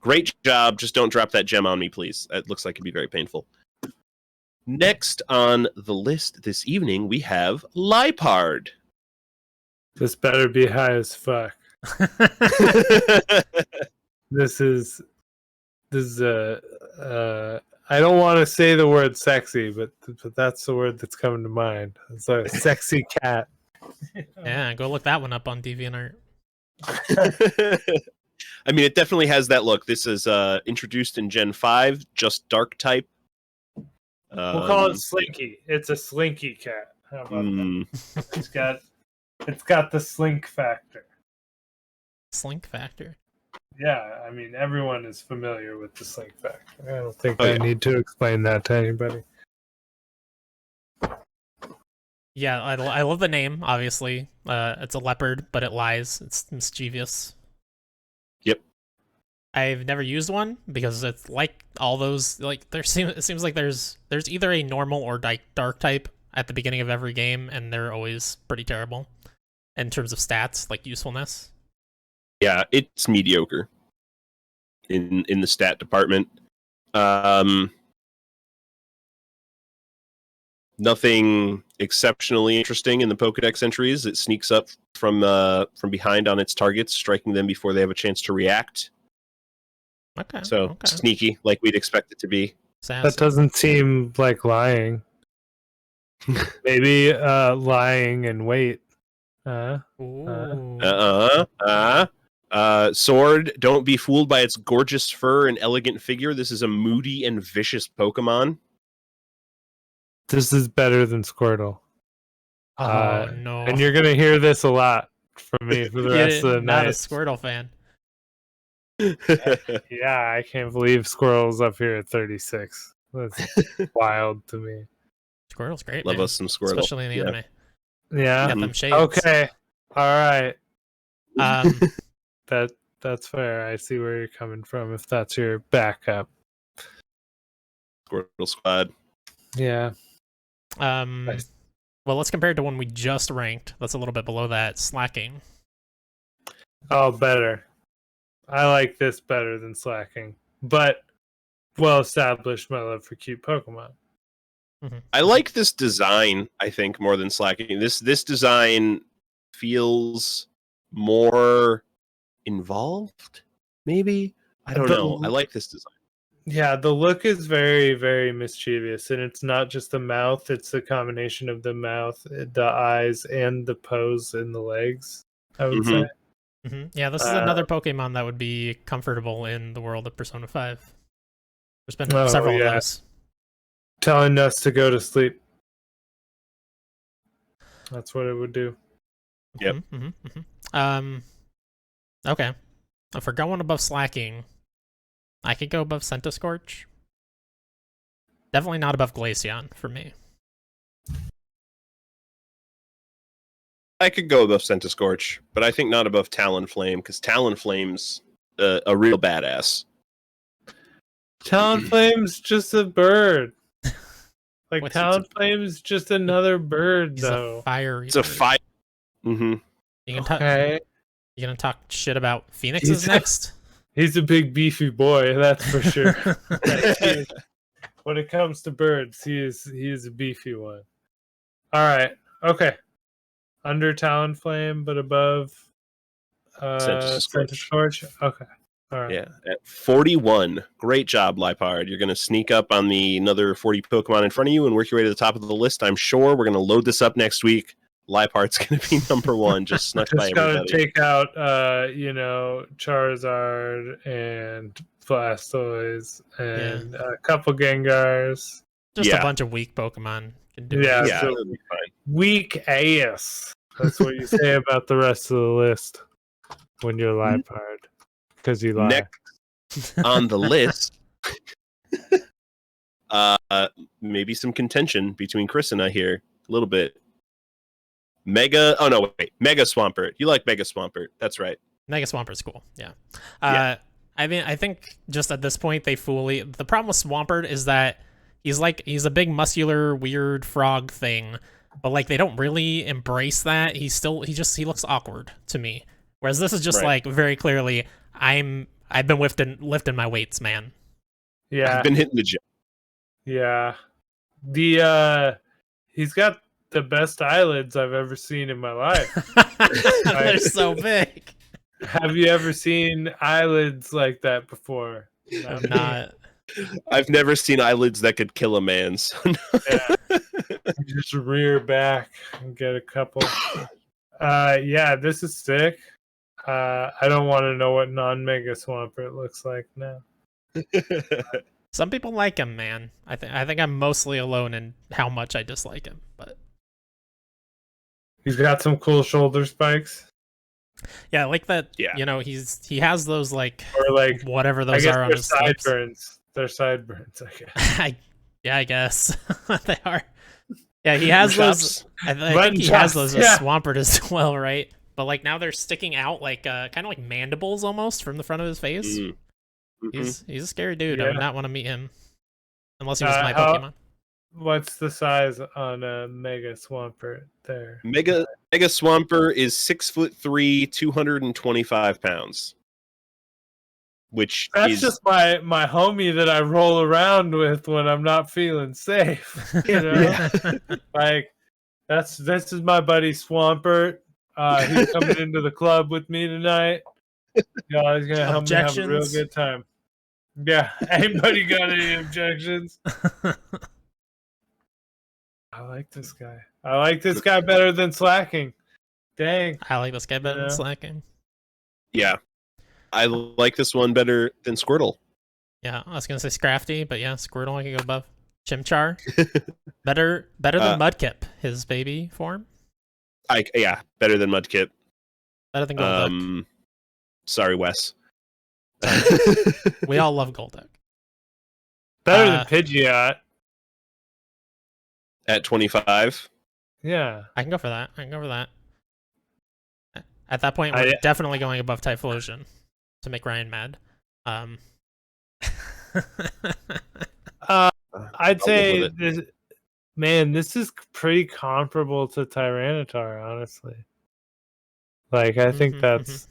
Great job. Just don't drop that gem on me, please. That looks like it'd be very painful. Next on the list this evening, we have Liepard. This better be high as fuck. This is I don't want to say the word sexy, but that's the word that's coming to mind. It's a sexy cat. Yeah, go look that one up on DeviantArt. I mean, it definitely has that look. This is introduced in Gen 5, just dark type. We'll call it Slinky. It's a Slinky cat. How about that? It's got the slink factor. Slink factor? Yeah, I mean, everyone is familiar with the slink factor. I don't think I need to explain that to anybody. Yeah, I love the name, obviously. It's a leopard, but it lies. It's mischievous. Yep. I've never used one because it's like all those it seems like there's either a normal or dark type at the beginning of every game, and they're always pretty terrible in terms of stats, like usefulness. Yeah, it's mediocre in the stat department. Nothing exceptionally interesting in the Pokedex entries. It sneaks up from behind on its targets, striking them before they have a chance to react. Okay. So sneaky, like we'd expect it to be. Sassy. That doesn't seem like lying. Maybe lying in wait. Sword, don't be fooled by its gorgeous fur and elegant figure. This is a moody and vicious Pokemon. This is better than Squirtle. Oh, no. And you're going to hear this a lot from me for the rest of the night. Not a Squirtle fan. Yeah, I can't believe Squirrel's up here at 36. That's wild to me. Squirtle's great, Love man. us some Squirtle. Especially in the anime. Yeah. Got them shades. Okay. All right. That's fair. I see where you're coming from if that's your backup. Squirtle Squad. Yeah. Well, let's compare it to one we just ranked. That's a little bit below that. Slacking. Oh, better. I like this better than Slacking. But well established my love for cute Pokemon. Mm-hmm. I like this design, I think, more than Slacking. This design feels more involved, maybe? I don't know. I like this design. Yeah, the look is very, very mischievous, and it's not just the mouth, it's the combination of the mouth, the eyes, and the pose in the legs, I would say. Mm-hmm. Yeah, this is another Pokemon that would be comfortable in the world of Persona 5. There's been several of those. Telling us to go to sleep. That's what it would do. Yep. Okay. If we're going above Slacking, I could go above Centiskorch. Definitely not above Glaceon for me. I could go above Centiskorch, but I think not above Talonflame, because Talonflame's a real badass. Talonflame's just a bird. Like, What's Talonflame's just another bird, He's though. a fire. It's a fire. Mm-hmm. You gonna talk shit about Phoenixes next? He's a big beefy boy, that's for sure. When it comes to birds, he is a beefy one. All right, okay. Under Talonflame, but above Centiskorch. Okay. All right. Yeah, at 41. Great job, Liepard. You're going to sneak up on the another 40 Pokemon in front of you and work your way to the top of the list. I'm sure we're going to load this up next week. Liepard's going to be number one, just snuck by everybody. Just gotta take out, Charizard and Blastoise and a couple Gengars. Just a bunch of weak Pokemon. Can do Yeah, so it'll be fine. Weak ass. That's what you say about the rest of the list. when you lie hard. Because you lie. Next on the list, maybe some contention between Chris and I here. A little bit. Mega Swampert. You like Mega Swampert. That's right. Mega Swampert's cool. Yeah. Yeah. I mean, I think just at this point the problem with Swampert is that he's a big muscular weird frog thing, but like they don't really embrace that. He looks awkward to me. Whereas this is just like very clearly I've been lifting my weights, man. Yeah. I've been hitting the gym. Yeah. He's got the best eyelids I've ever seen in my life. They're so big. Have you ever seen eyelids like that before? I'm not. I've never seen eyelids that could kill a man. So Yeah. Just rear back and get a couple. Yeah, this is sick. I don't want to know what non-Mega Swampert looks like now. Some people like him, man. I think I'm mostly alone in how much I dislike him, but he's got some cool shoulder spikes. Yeah, I like that. Yeah. You know, he has those like or like whatever those are on his sideburns. They're sideburns, I guess. I guess they are. Yeah, he has those. I think he has those with Swampert as well, right? But like now they're sticking out like kind of like mandibles almost from the front of his face. Mm-hmm. He's a scary dude. Yeah. I would not want to meet him unless he was my Pokemon. What's the size on a Mega Swampert there? Mega Swampert is 6'3", 225 pounds. That's just my homie that I roll around with when I'm not feeling safe. You know? Yeah. Like this is my buddy Swampert. He's coming into the club with me tonight. Yeah, he's gonna help me have a real good time. Yeah. Anybody got any objections? I like this guy. I like this guy better than Slacking. Dang. I like this guy better than Slacking. Yeah. I like this one better than Squirtle. Yeah, I was gonna say Scrafty, but yeah, Squirtle I can go above. Chimchar. better than Mudkip, his baby form. Better than Mudkip. Better than Golduck. Sorry, Wes. We all love Golduck. Better than Pidgeot. At 25? Yeah. I can go for that. At that point, we're definitely going above Typhlosion to make Ryan mad. I'd say this is pretty comparable to Tyranitar, honestly. Like, I think that's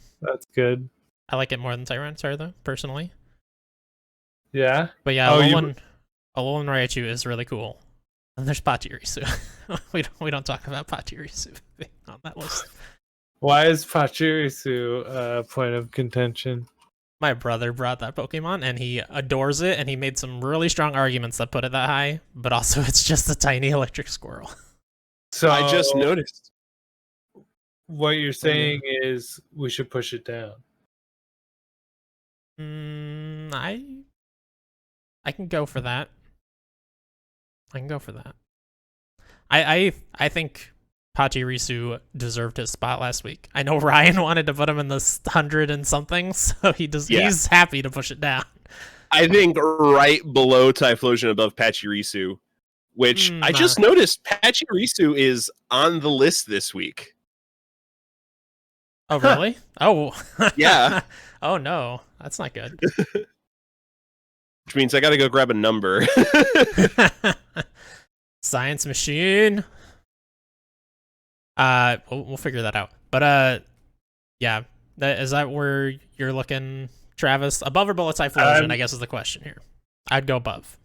good. I like it more than Tyranitar, though, personally. Yeah? But yeah, Alolan Raichu is really cool. And there's Pachirisu. we don't talk about Pachirisu on that list. Why is Pachirisu a point of contention? My brother brought that Pokemon, and he adores it, and he made some really strong arguments that put it that high, but also it's just a tiny electric squirrel. So I just noticed. What you're saying is we should push it down. I can go for that. I think Pachirisu deserved his spot last week. I know Ryan wanted to put him in the 100 and something, so he's happy to push it down. I think right below Typhlosion, above Pachirisu, which I just noticed Pachirisu is on the list this week. Oh, really? Oh. Yeah. Oh, no. That's not good. Which means I gotta go grab a number. Science machine. We'll figure that out. But yeah, is that where you're looking, Travis? Above or below Typhlosion, I guess is the question here. I'd go above.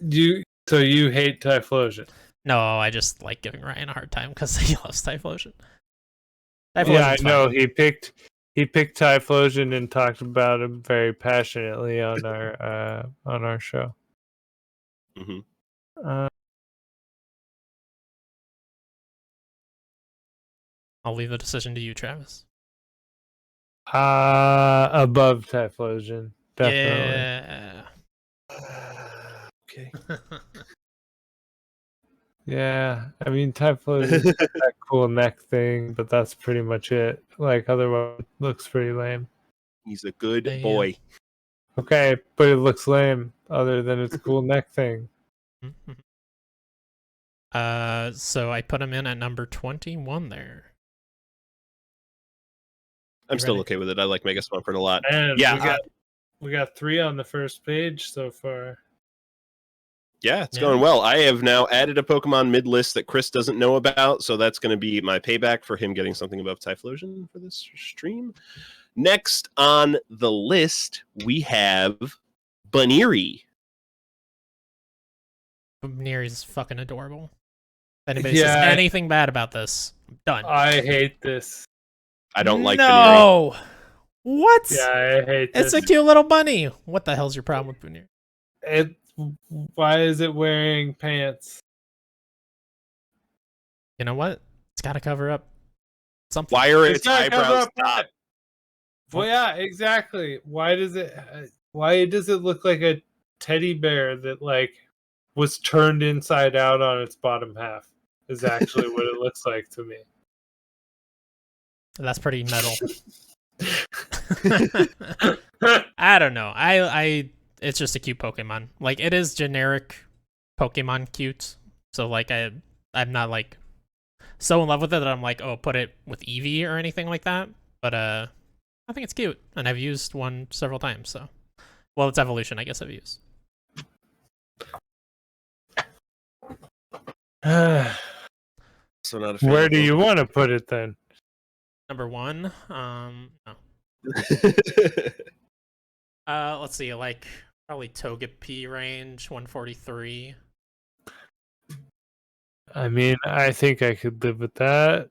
So you hate Typhlosion? No, I just like giving Ryan a hard time because he loves Typhlosion. Yeah, I know he picked Typhlosion and talked about him very passionately on our show. Mm-hmm. I'll leave the decision to you, Travis. Above Typhlosion, definitely. Yeah. Okay. Yeah, I mean, Typhlosion's got that cool neck thing, but that's pretty much it. Like, otherwise, it looks pretty lame. He's a good Damn. boy. Okay, but it looks lame, other than its cool neck thing. So I put him in at number 21 there. I'm You still ready? okay with it. I like Mega Swampert a lot. And Yeah. we got 3 on the first page so far. Yeah, it's Yeah. going well. I have now added a Pokemon mid-list that Chris doesn't know about, so that's going to be my payback for him getting something above Typhlosion for this stream. Next on the list, we have Buneary. Buneary is fucking adorable. If anybody says anything bad about this, I'm done. I hate this. I don't like Buneary. No! What? Yeah, I hate this. It's a cute little bunny. What the hell's your problem with Buneary? Why is it wearing pants? You know what? It's got to cover up something. Why are It's its gotta cover eyebrows up stopped? Well, yeah, exactly. Why does it look like a teddy bear that like was turned inside out on its bottom half? Is actually what it looks like to me. That's pretty metal. I don't know. It's just a cute Pokemon. Like, it is generic Pokemon cute. So like I'm not like so in love with it that I'm like, oh, put it with Eevee or anything like that. But I think it's cute, and I've used one several times. So, well, it's evolution, I guess I've used. So not a fan Where of do you Pokemon. want to put it then? Number 1, no. Let's see, like probably Togepi range 143. I mean, I think I could live with that.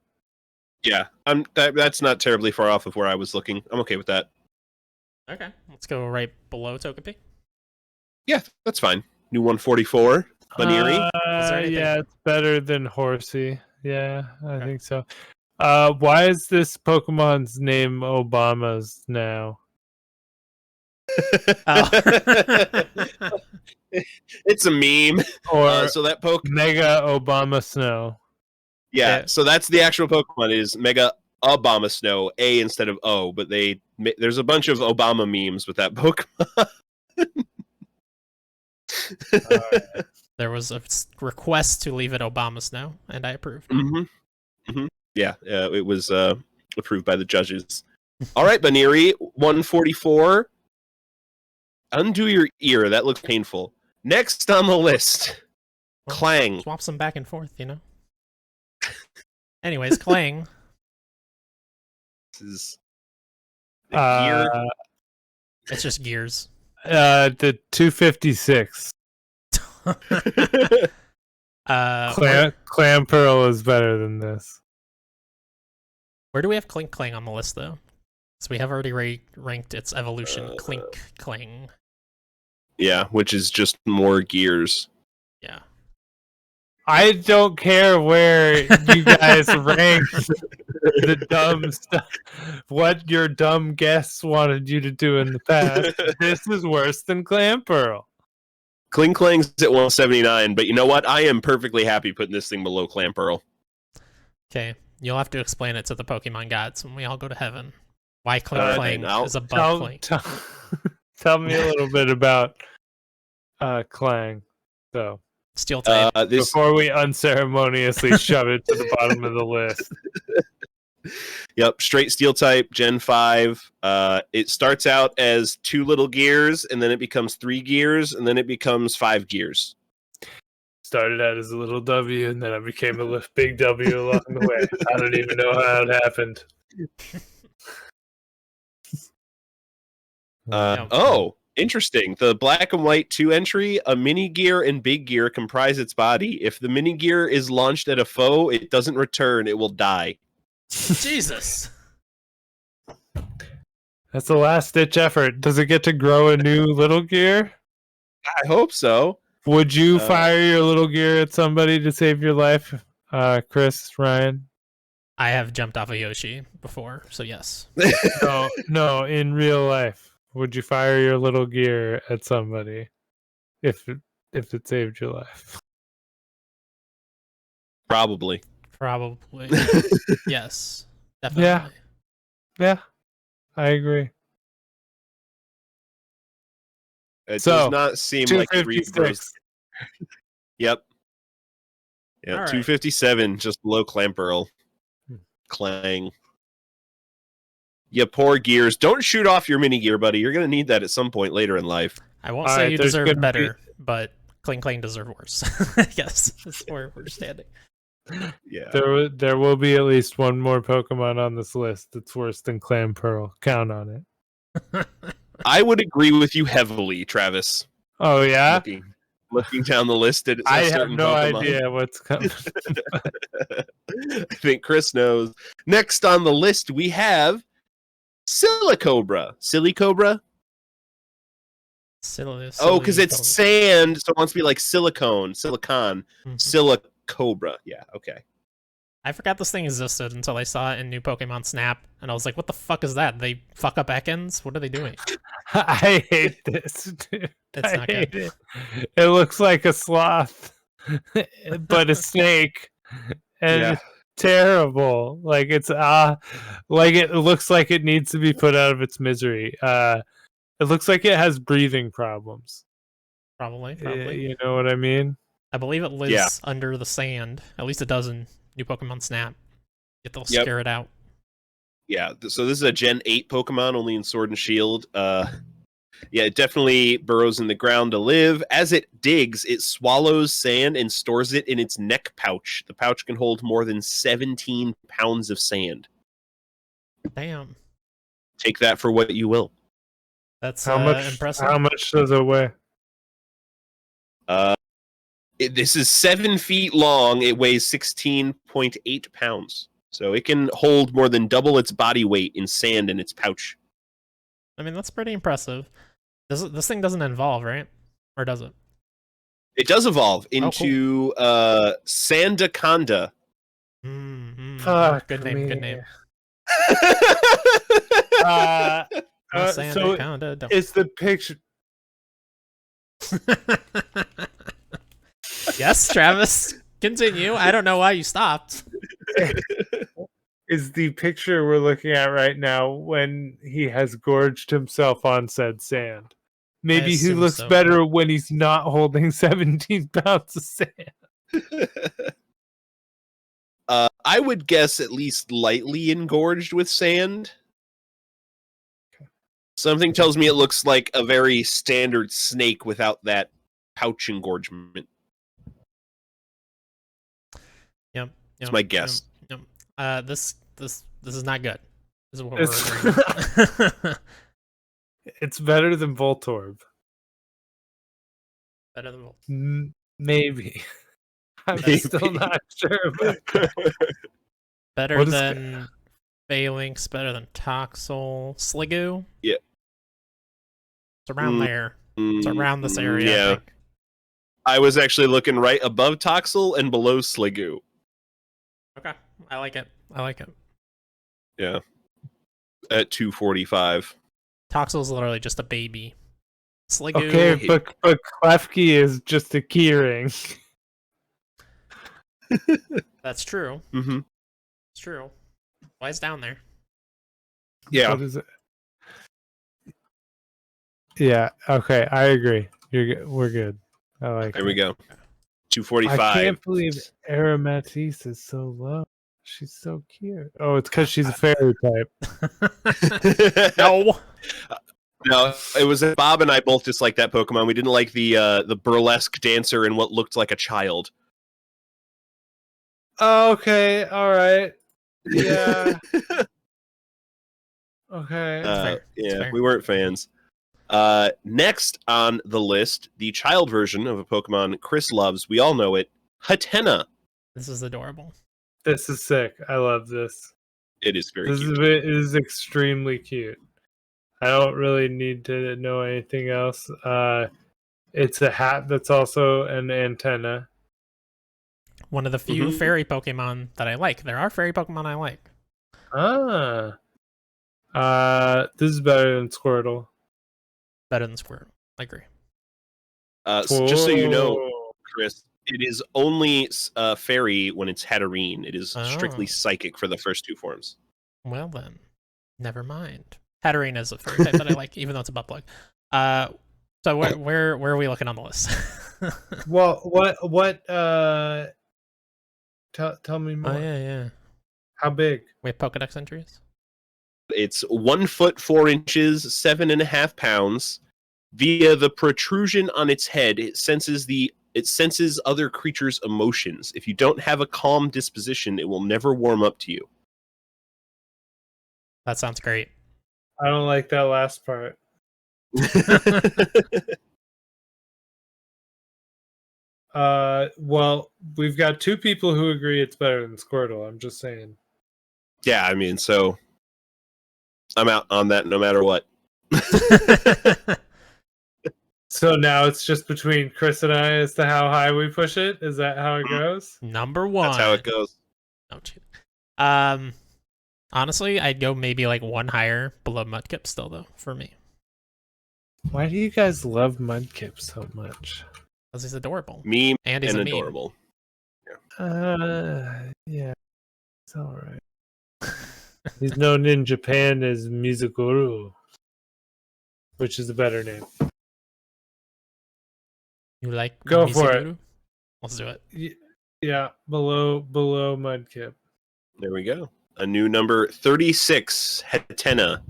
Yeah, that's not terribly far off of where I was looking. I'm okay with that. Okay, let's go right below Togepi. Yeah, that's fine. New 144, Buneary. Yeah, it's better than Horsey. Yeah, I think so. Why is this Pokemon's name Obama's now? It's a meme. Or so that Mega Obama Snow. Yeah, so that's the actual Pokemon is Mega Obama Snow, A instead of O, but there's a bunch of Obama memes with that Pokemon. There was a request to leave it Obama Snow, and I approved. Yeah, it was approved by the judges. All right, Buneary, 144. Undo your ear. That looks painful. Next on the list, Well, Clang. Swap some back and forth, you know? Anyways, Clang. This is Uh, gear. It's just gears. The 256. Clam Pearl is better than this. Where do we have Clink Clang on the list, though? So we have already ranked its evolution, Clink Clang. Yeah, which is just more gears. Yeah. I don't care where you guys rank the dumb stuff, what your dumb guests wanted you to do in the past. This is worse than Clam Pearl. Kling Klang's at 179, but you know what? I am perfectly happy putting this thing below Clamperl. Okay, you'll have to explain it to the Pokemon gods when we all go to heaven. Why Clink Clang is above Clink. Tell me a little bit about Clang, though. Steel type. Before we unceremoniously shove it to the bottom of the list. Yep, straight steel type, Gen 5. It starts out as 2 little gears, and then it becomes 3 gears, and then it becomes 5 gears. Started out as a little W, and then I became a big W along the way. I don't even know how it happened. Oh, interesting. The black and white 2 entry, a mini gear and big gear comprise its body. If the mini gear is launched at a foe, it doesn't return, it will die. Jesus. That's a last-ditch effort. Does it get to grow a new little gear? I hope so. Would you fire your little gear at somebody to save your life, Chris, Ryan? I have jumped off a Yoshi before, so yes. No, in real life. Would you fire your little gear at somebody if it saved your life? Probably. Probably. Yes. Definitely. Yeah, I agree. It So, does not seem like it reads those. 256. Yep. Yeah, All right. 257, just below Clamperl. Clang. You poor Gears. Don't shoot off your mini gear, buddy. You're going to need that at some point later in life. I won't All say right, you there's deserve gonna better, but Cling Clang deserve worse. I guess that's where we're standing. Yeah. There will be at least one more Pokemon on this list that's worse than Clamperl. Count on it. I would agree with you heavily, Travis. Oh yeah, Looking down the list at I a have certain no Pokemon. idea what's coming. I think Chris knows. Next on the list, we have Silicobra. Silicobra? Oh, because it's sand, so it wants to be like silicone. Silicobra. Yeah, okay. I forgot this thing existed until I saw it in New Pokemon Snap, and I was like, what the fuck is that? They fuck up Ekans? What are they doing? I hate this, dude. It's not good. It. It looks like a sloth, but a snake, and it's terrible. Like it's like it looks like it needs to be put out of its misery. It looks like it has breathing problems. Probably. You know what I mean? I believe it lives under the sand. At least it does in New Pokemon Snap. Get they'll scare it out. Yeah, so this is a Gen 8 Pokemon, only in Sword and Shield. Yeah, it definitely burrows in the ground to live. As it digs, it swallows sand and stores it in its neck pouch. The pouch can hold more than 17 pounds of sand. Damn. Take that for what you will. That's impressive. How much does it weigh? This is 7 feet long. It weighs 16.8 pounds. So it can hold more than double its body weight in sand in its pouch. I mean, that's pretty impressive. This thing doesn't evolve, right? Or does it? It does evolve into Sandaconda. Good name, good name. So is the picture... Yes, Travis. Continue. I don't know why you stopped. Is the picture we're looking at right now when he has gorged himself on said sand? Maybe he looks better when he's not holding 17 pounds of sand. I would guess at least lightly engorged with sand. Something tells me it looks like a very standard snake without that pouch engorgement. Yep. That's my guess. Yep. This is not good. This is what we're agreeing. It's better than Voltorb. Better than Voltorb. Maybe. I'm still not sure about that. Better than Phalanx, better than Toxel. Sliggoo? Yeah. It's around there. It's around this area. Yeah. I think. I was actually looking right above Toxel and below Sliggoo. Okay. I like it. I like it. Yeah. At 245. Toxel's literally just a baby. Sliggoo. Okay, but Klefki is just a keyring. That's true. Mm-hmm. It's true. Why is down there? Yeah. What is it? Yeah. Okay, I agree. We're good. I like. There we go. 245. I can't believe Aromatisse is so low. She's so cute. Oh, it's because she's a fairy type. No. No, it was Bob and I both disliked that Pokemon. We didn't like the burlesque dancer and what looked like a child. Okay, all right. Yeah. Okay. Yeah, we weren't fans. Next on the list, the child version of a Pokemon Chris loves. We all know it. Hatena. This is adorable. This is sick. I love this. It is very cute. It is extremely cute. I don't really need to know anything else. It's a hat that's also an antenna. One of the few fairy Pokemon that I like. There are fairy Pokemon I like. This is better than Squirtle. Better than Squirtle. I agree. Just so you know, Chris, It is only fairy when it's Hatterene. It is strictly Oh. psychic for the first two forms. Well then, never mind. Hatterene is a fairy type that I like, even though it's a butt plug. So where are we looking on the list? Well, what? Tell me more. Oh yeah. How big? We have Pokedex entries. It's 1 foot 4 inches, 7.5 pounds. Via the protrusion on its head, it senses other creatures' emotions. If you don't have a calm disposition, it will never warm up to you. That sounds great. I don't like that last part. Well, we've got 2 people who agree it's better than Squirtle. I'm just saying. Yeah, I mean, so I'm out on that no matter what. So now it's just between Chris and I as to how high we push it? Is that how it goes? Number 1. That's how it goes. No, honestly, I'd go maybe like 1 higher below Mudkip still, though, for me. Why do you guys love Mudkip so much? Because he's adorable. Meme And he's and a meme. adorable. Yeah, it's alright. He's known in Japan as Mizukuru, which is a better name. You like Go for it. Mizuguru? Let's do it. Yeah, below Mudkip. There we go. A new number 36, Hetena.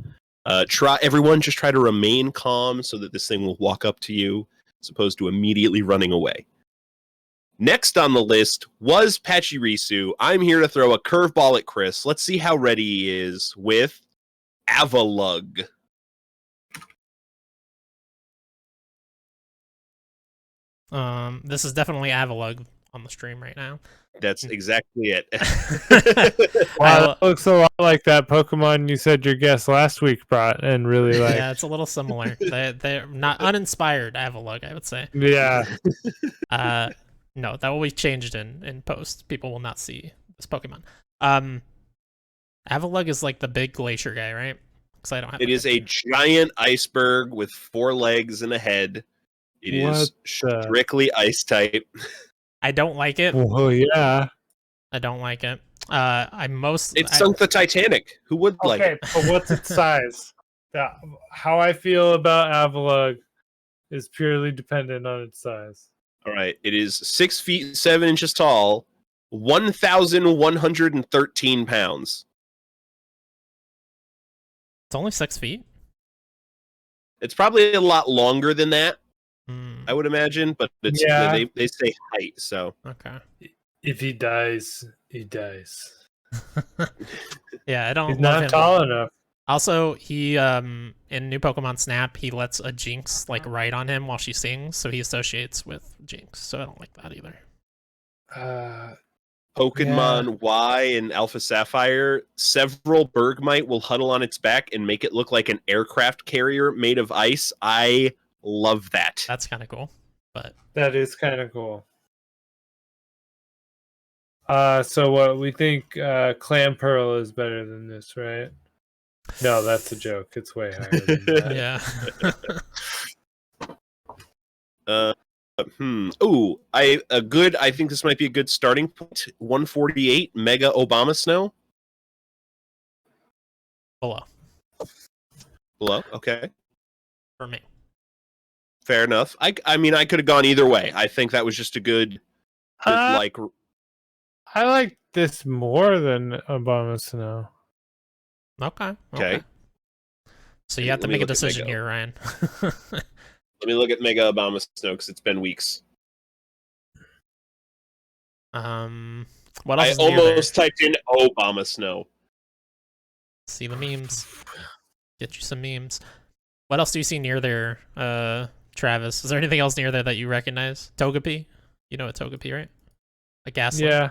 Everyone just try to remain calm so that this thing will walk up to you as opposed to immediately running away. Next on the list was Pachirisu. I'm here to throw a curveball at Chris. Let's see how ready he is with Avalugg. This is definitely Avalugg on the stream right now. That's exactly it. Wow, that looks a lot like that Pokemon you said your guest last week brought and really like. Yeah, it's a little similar. They're not uninspired Avalugg, I would say. Yeah. No, that will be changed in post. People will not see this Pokemon. Avalugg is like the big glacier guy, right? Because I don't have. It is a giant iceberg with 4 legs and a head. It is strictly ice type. I don't like it. Oh yeah. I don't like it. It sunk the Titanic. Who would like it? Okay, but what's its size? How I feel about Avalugg is purely dependent on its size. All right. It is 6 feet 7 inches tall, 1,113 pounds. It's only 6 feet. It's probably a lot longer than that, Hmm. I would imagine, but it's, they say height, so. Okay. If he dies, he dies. Yeah, I don't. He's love not him. tall enough. Also, he in new Pokemon Snap, he lets a Jinx like ride on him while she sings, so he associates with Jinx. So I don't like that either. Pokemon Y and Alpha Sapphire, several Bergmite will huddle on its back and make it look like an aircraft carrier made of ice. I love that. That's kind of cool, but that is kind of cool. So what we think Clam Pearl is better than this, right? No, that's a joke. It's way higher than that. Yeah. Oh, I think this might be a good starting point. 148 Mega Obama Snow. Below. Okay. For me. Fair enough. I mean, I could have gone either way. I think that was just a good like. I like this more than Obama Snow. Okay. So you have to make a decision here, Ryan. Let me look at Mega Obama Snow because it's been weeks. What else? I almost typed in Obama Snow. See the memes. Get you some memes. What else do you see near there, Travis? Is there anything else near there that you recognize? Togepi? You know what Togepi, right? A Ghastly? Yeah.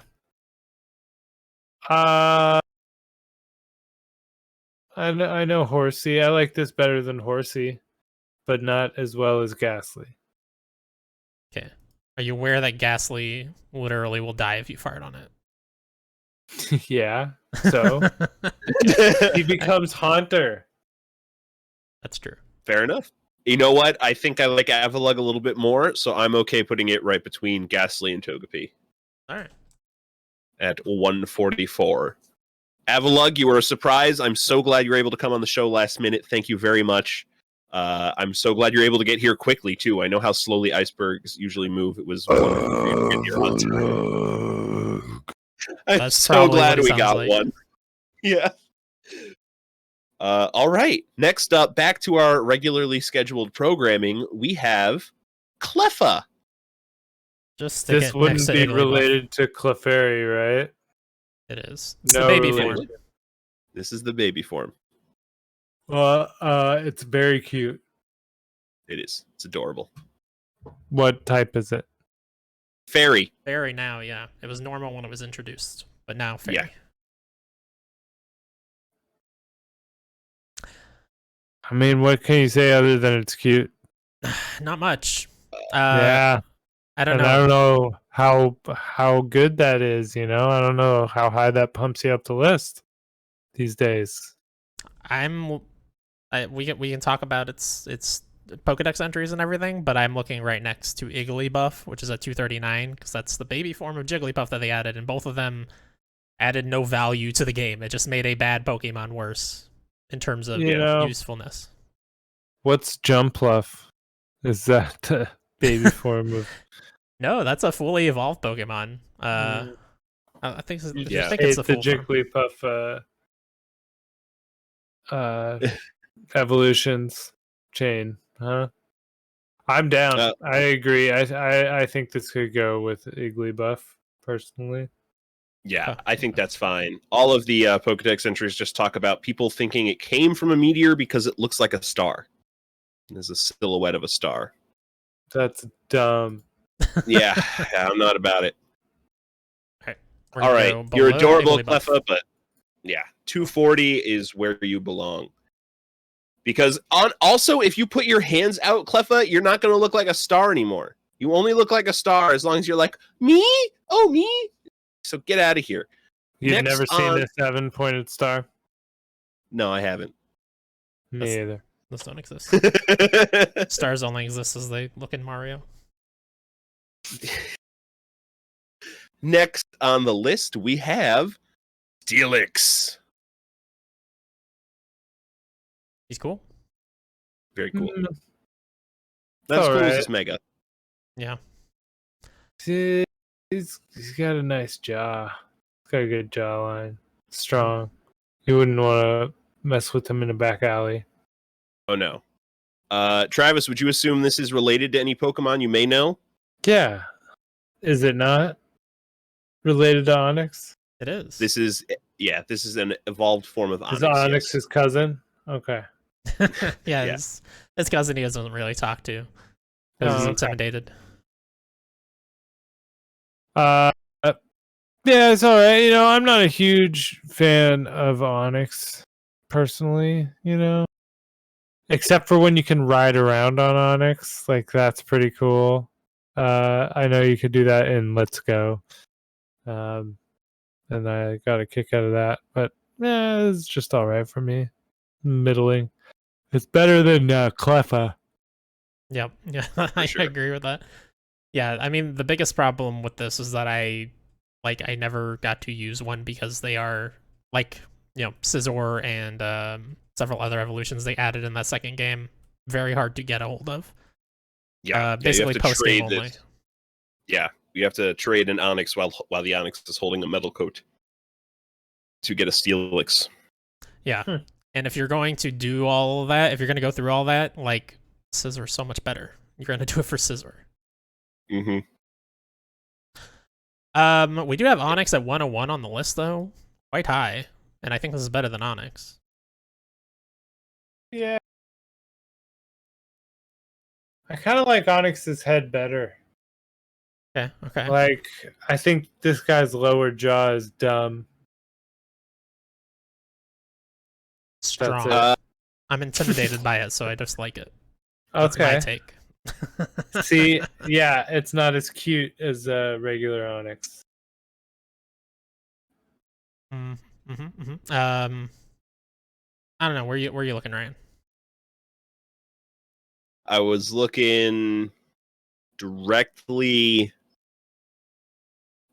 I know Horsey. I like this better than Horsey, but not as well as Ghastly. Okay. Are you aware that Ghastly literally will die if you fart on it? Yeah. So he becomes Haunter. That's true. Fair enough. You know what? I think I like Avalugg a little bit more, so I'm okay putting it right between Ghastly and Togepi. All right. At 144. Avalugg, you were a surprise. I'm so glad you were able to come on the show last minute. Thank you very much. I'm so glad you're able to get here quickly, too. I know how slowly icebergs usually move. It was wonderful for you to get here on time. I'm That's so probably what glad it we sounds got like. one. Yeah. All right. Next up, back to our regularly scheduled programming, we have Cleffa. Just stick This it next wouldn't to be Igglybuff. related to Clefairy, right? It is. It's No the baby relation. form. This is the baby form. Well, it's very cute. It is. It's adorable. What type is it? Fairy. Fairy now, yeah. It was normal when it was introduced, but now fairy. Yeah. I mean, what can you say other than it's cute? Not much. Yeah, I don't and know. I don't know how good that is. You know, I don't know how high that pumps you up the list these days. We can talk about its Pokedex entries and everything, but I'm looking right next to Igglybuff, which is at 239, because that's the baby form of Jigglypuff that they added, and both of them added no value to the game. It just made a bad Pokemon worse in terms of usefulness. What's Jumpluff? Is that the baby form of? No, that's a fully evolved Pokemon. I think it's the full form. Jigglypuff evolutions chain, huh? I'm down. I agree. I think this could go with Igglybuff personally. Yeah, I think that's fine. All of the Pokedex entries just talk about people thinking it came from a meteor because it looks like a star. There's a silhouette of a star. That's dumb. Yeah, I'm not about it. All right, you're adorable, Cleffa, but yeah, 240 is where you belong. Because also, if you put your hands out, Cleffa, you're not going to look like a star anymore. You only look like a star as long as you're like, me? Oh, me? So get out of here. You've never seen a 7-pointed star? No, I haven't. Me either. Those don't exist. Stars only exist as they look in Mario. Next on the list, we have Steelix. He's cool. Very cool. That's cool as Mega. Yeah. He's got a nice jaw. He's got a good jawline. Strong. You wouldn't want to mess with him in a back alley. Oh, no. Travis, would you assume this is related to any Pokemon you may know? Yeah. Is it not related to Onyx? It is. This is an evolved form of Onyx. Is Onyx his cousin? Okay. Yeah. His cousin he doesn't really talk to. He's intimidated. Yeah, it's all right. You know, I'm not a huge fan of Onyx personally, you know. Except for when you can ride around on Onyx. Like, that's pretty cool. I know you could do that in Let's Go. And I got a kick out of that. But, it's just all right for me. Middling. It's better than Cleffa. Yep. Yeah, I agree with that. Yeah, I mean, the biggest problem with this is that I never got to use one because they are, like, Scizor and several other evolutions they added in that second game. Very hard to get a hold of. Yeah, basically post-game only. Yeah, you have to trade an Onyx while the Onyx is holding a metal coat to get a Steelix. Yeah, and if you're going to do all of that, if you're going to go through all that, like, Scizor's so much better. You're going to do it for Scizor. Mm-hmm. We do have Onyx at 101 on the list, though. Quite high. And I think this is better than Onyx. Yeah. I kind of like Onyx's head better. Okay. Like, I think this guy's lower jaw is dumb. Strong. I'm intimidated by it, so I just like it. That's okay. my take. See, yeah, it's not as cute as regular Onyx. I don't know. Where you looking, Ryan? I was looking directly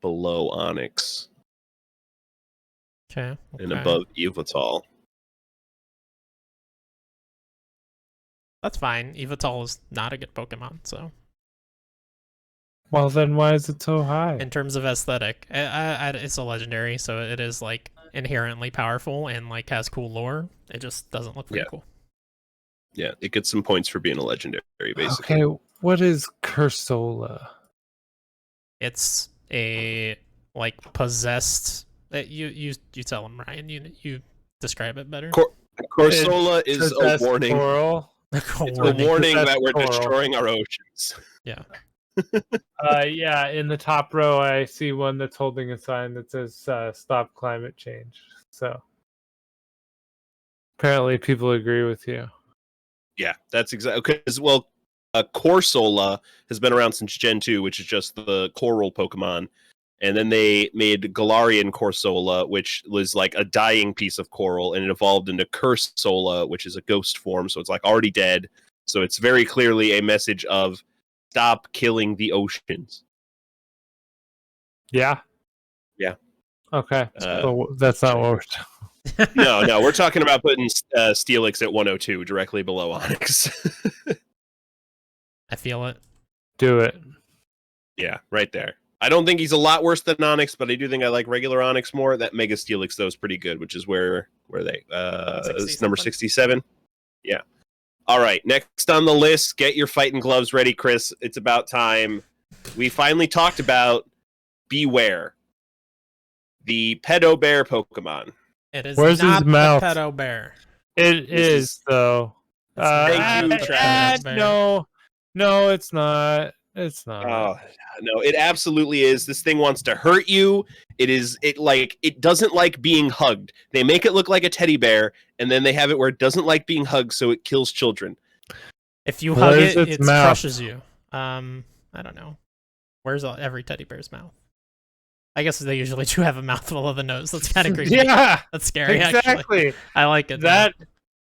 below Onyx Okay. and above Yveltal. That's fine. Yveltal is not a good Pokemon, so. Well, then why is it so high? In terms of aesthetic, it's a legendary, so it is like inherently powerful and like has cool lore. It just doesn't look very cool. Yeah, it gets some points for being a legendary, basically. Okay, what is Cursola? It's a like possessed. You tell him, Ryan. You describe it better. Corsola is a warning. Coral. It's a warning that we're coral. destroying our oceans. Yeah. Yeah, in the top row, I see one that's holding a sign that says "Stop Climate Change." So apparently, people agree with you. Yeah, that's exactly because Corsola has been around since Gen 2, which is just the coral Pokemon, and then they made Galarian Corsola, which was like a dying piece of coral, and it evolved into Cursola, which is a ghost form, so it's like already dead. So it's very clearly a message of stop killing the oceans. Yeah. Yeah. Okay. So that's not what we're talking. No, we're talking about putting Steelix at 102 directly below Onyx. I feel it. Do it. Yeah, right there. I don't think he's a lot worse than Onyx, but I do think I like regular Onyx more. That Mega Steelix, though, is pretty good, which is where they? It's number 67? Yeah. All right, next on the list, get your fighting gloves ready, Chris. It's about time. We finally talked about Beware, the pedo bear Pokemon. It is Where's not his mouth? the pedo bear. It is though. Thank you, Travis. No, it's not. It's not. Oh no, it absolutely is. This thing wants to hurt you. It doesn't like being hugged. They make it look like a teddy bear, and then they have it where it doesn't like being hugged, so it kills children. If you hug it, it mouth? crushes you. I don't know. Where's every teddy bear's mouth? I guess they usually do have a mouthful of a nose. That's kind of creepy. Yeah, that's scary. exactly. Actually, I like it. That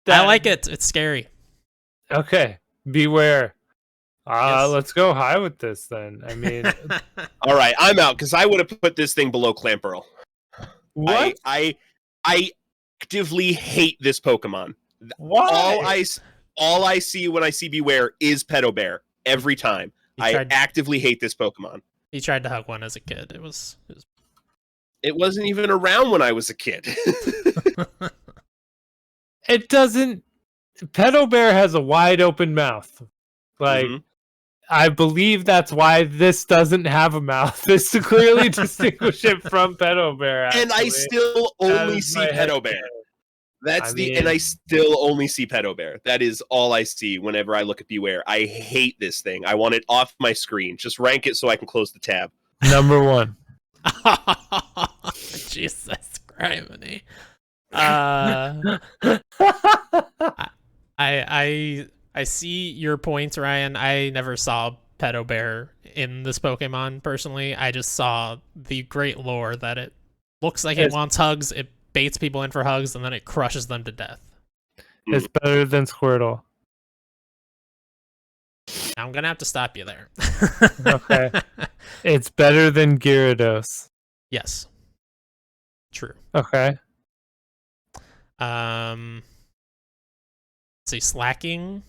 I like it. It's scary. Okay, Beware. Yes. Let's go high with this then. I mean, all right, I'm out because I would have put this thing below Clamperl. what? I actively hate this Pokemon. Why? All I see when I see Beware is Pedo Bear every time. I actively hate this Pokemon. He tried to hug one as a kid. It wasn't even around when I was a kid. It doesn't. Pedo Bear has a wide open mouth. Like, I believe that's why this doesn't have a mouth. This to clearly distinguish it from Pedo Bear. Actually. And I still only see Pedo Bear. And I still only see Pedo Bear. That is all I see whenever I look at Beware. I hate this thing. I want it off my screen. Just rank it so I can close the tab. Number 1. Jesus Christ. I see your points, Ryan. I never saw Pedo Bear in this Pokemon personally. I just saw the great lore that it looks like it wants hugs, it baits people in for hugs, and then it crushes them to death. It's better than Squirtle. I'm gonna have to stop you there. Okay. It's better than Gyarados. Yes. True. Okay. Let's see, Slacking.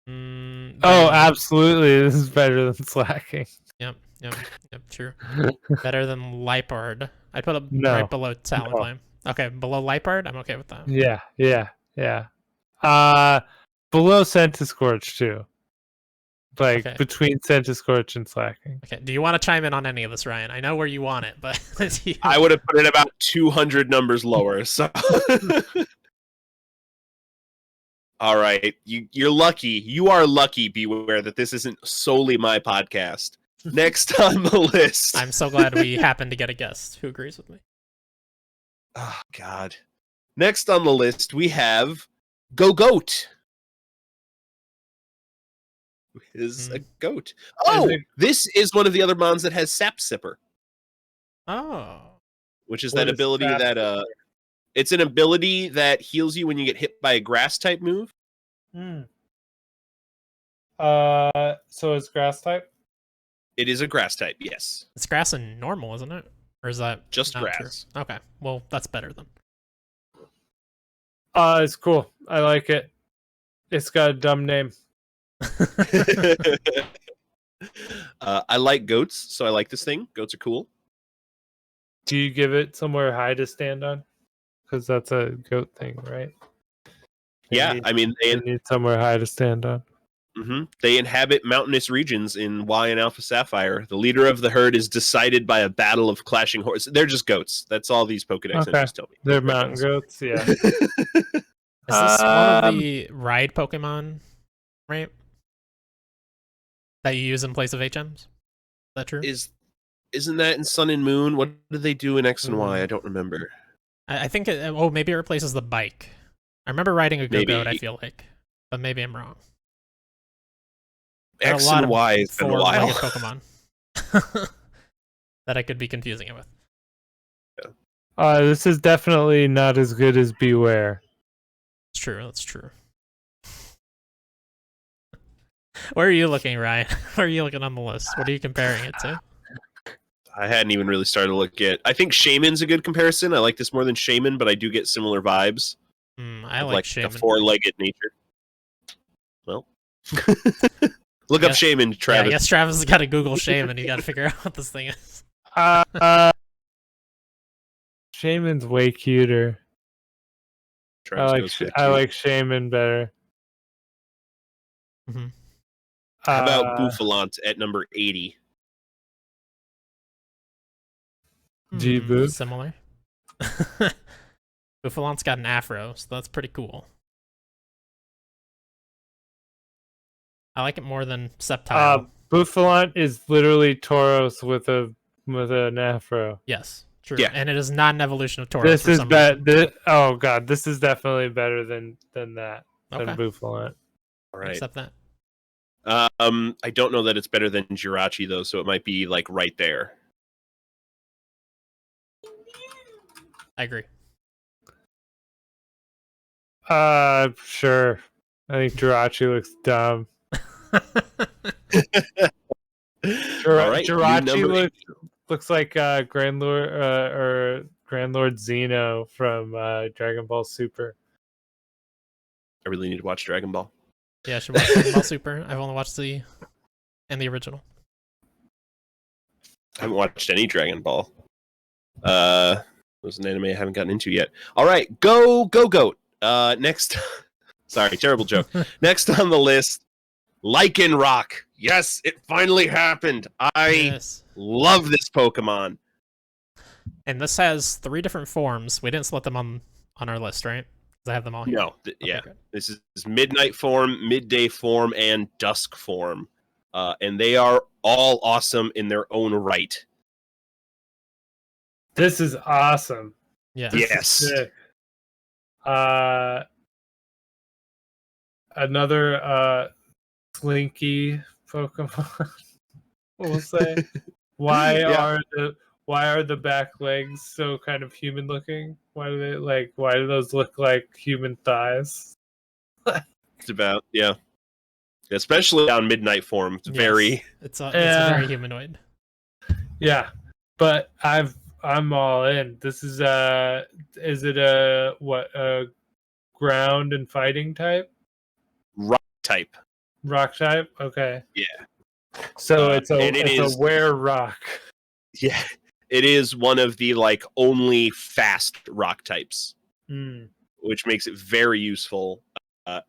Absolutely. This is better than Slacking. Yep, true. Better than Lipard. I'd put it right below Talonflame. Okay, below Lipard, I'm okay with that. Yeah. Below Centiskorch too. Like between Centiskorch and Slacking. Okay. Do you want to chime in on any of this, Ryan? I know where you want it, but I would have put it about 200 numbers lower. So, all right, you're lucky. You are lucky, Beware, that this isn't solely my podcast. Next on the list, I'm so glad we happened to get a guest who agrees with me. Oh God! Next on the list, we have Goat. Is a goat. Oh, this is one of the other mons that has Sap Sipper. Oh. Which is that ability that it's an ability that heals you when you get hit by a grass type move. So it's grass type. It is a grass type, yes. It's grass and normal, isn't it? Or is that Just not grass. true? Okay, well that's better then. It's cool. I like it. It's got a dumb name. I like goats, so I like this thing. Goats are cool. Do you give it somewhere high to stand on? Because that's a goat thing, right? Yeah, I mean, they need somewhere high to stand on. They inhabit mountainous regions in Y and Alpha Sapphire. The leader of the herd is decided by a battle of clashing horses. They're just goats. That's all these Pokedex entries tell me. They're mountain goats, yeah. Is this one of the ride Pokemon, right? That you use in place of HMs? Is that true? Isn't that in Sun and Moon? What do they do in X and Y? I don't remember. I think maybe it replaces the bike. I remember riding a goat, I feel like. But maybe I'm wrong. X and Y has been a while. Pokemon that I could be confusing it with. This is definitely not as good as Beware. It's true, that's true. Where are you looking, Ryan? Where are you looking on the list? What are you comparing it to? I hadn't even really started to look at. I think Shaman's a good comparison. I like this more than Shaman, but I do get similar vibes. I like Shaman. A four-legged nature. Well, look up Shaman, Travis. Yeah, I guess Travis has got to Google Shaman. You got to figure out what this thing is. Shaman's way cuter. I like Shaman better. Mm-hmm. How about Bouffalant at number 80? G-Boo? Similar. Bouffalant's got an afro, so that's pretty cool. I like it more than Sceptile. Bouffalant is literally Tauros with an afro. Yes, true. Yeah. And it is not an evolution of Tauros. This is bad. Oh god, this is definitely better than that. Okay. Than Bouffalant. All right. Accept that. I don't know that it's better than Jirachi though, so it might be like right there. I agree. Sure. I think Jirachi looks dumb. Jirachi looks like Grand Lord or Grand Lord Zeno from Dragon Ball Super. I really need to watch Dragon Ball. Yeah, I should watch Dragon Ball Super. I've only watched the original. I haven't watched any Dragon Ball. It was an anime I haven't gotten into yet. All right, go goat. Next, sorry, terrible joke. Next on the list, Lycanroc. Yes, it finally happened. I love this Pokemon. And this has 3 different forms. We didn't split them on our list, right? Because I have them all here. No, yeah. Good. This is midnight form, midday form, and dusk form. And they are all awesome in their own right. This is awesome. Yeah. Yes. Another slinky Pokemon. We'll say. Why are the back legs so kind of human looking? Why do those look like human thighs? It's about, yeah. Especially on midnight form. It's very it's very humanoid. Yeah. But I'm all in. This is it a ground and fighting type? Rock type. Rock type? Okay. Yeah. So it's a were rock. Yeah. It is one of the only fast rock types. Which makes it very useful. I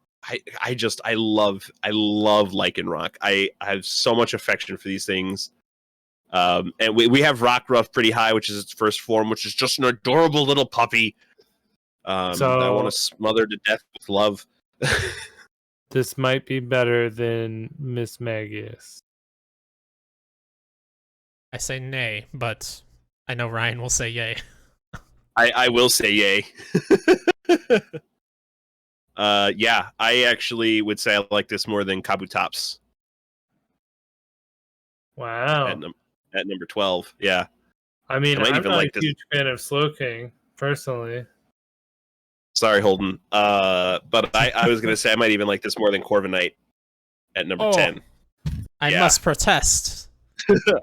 love Lycanroc. I have so much affection for these things. And we have Rockruff pretty high, which is its first form, which is just an adorable little puppy. That I want to smother to death with love. This might be better than Miss Magius. I say nay, but I know Ryan will say yay. I will say yay. Yeah, I actually would say I like this more than Kabutops. Wow. At number 12, yeah. I mean, I'm not a huge fan of Slowking, personally. Sorry, Holden. But I was going to say I might even like this more than Corviknight. at number 10. I must protest.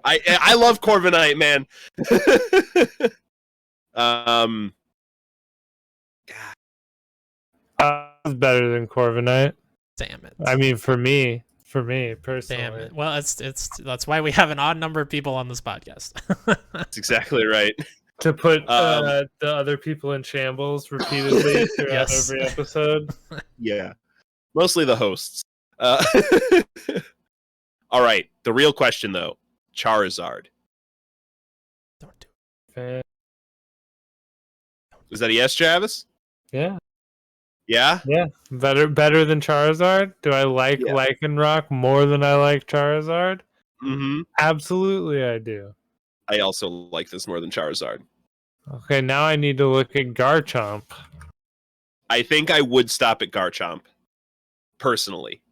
I love Corviknight, man. It's better than Corviknight. Damn it. I mean, for me personally. Damn it. Well, it's that's why we have an odd number of people on this podcast. That's exactly right. To put the other people in shambles repeatedly throughout every episode. Yeah. Mostly the hosts. All right. The real question, though. Charizard. Don't do it. Is that a yes, Travis? Yeah. Yeah? Yeah. Better than Charizard? Do I like Lycanroc more than I like Charizard? Mm-hmm. Absolutely I do. I also like this more than Charizard. Okay, now I need to look at Garchomp. I think I would stop at Garchomp. Personally.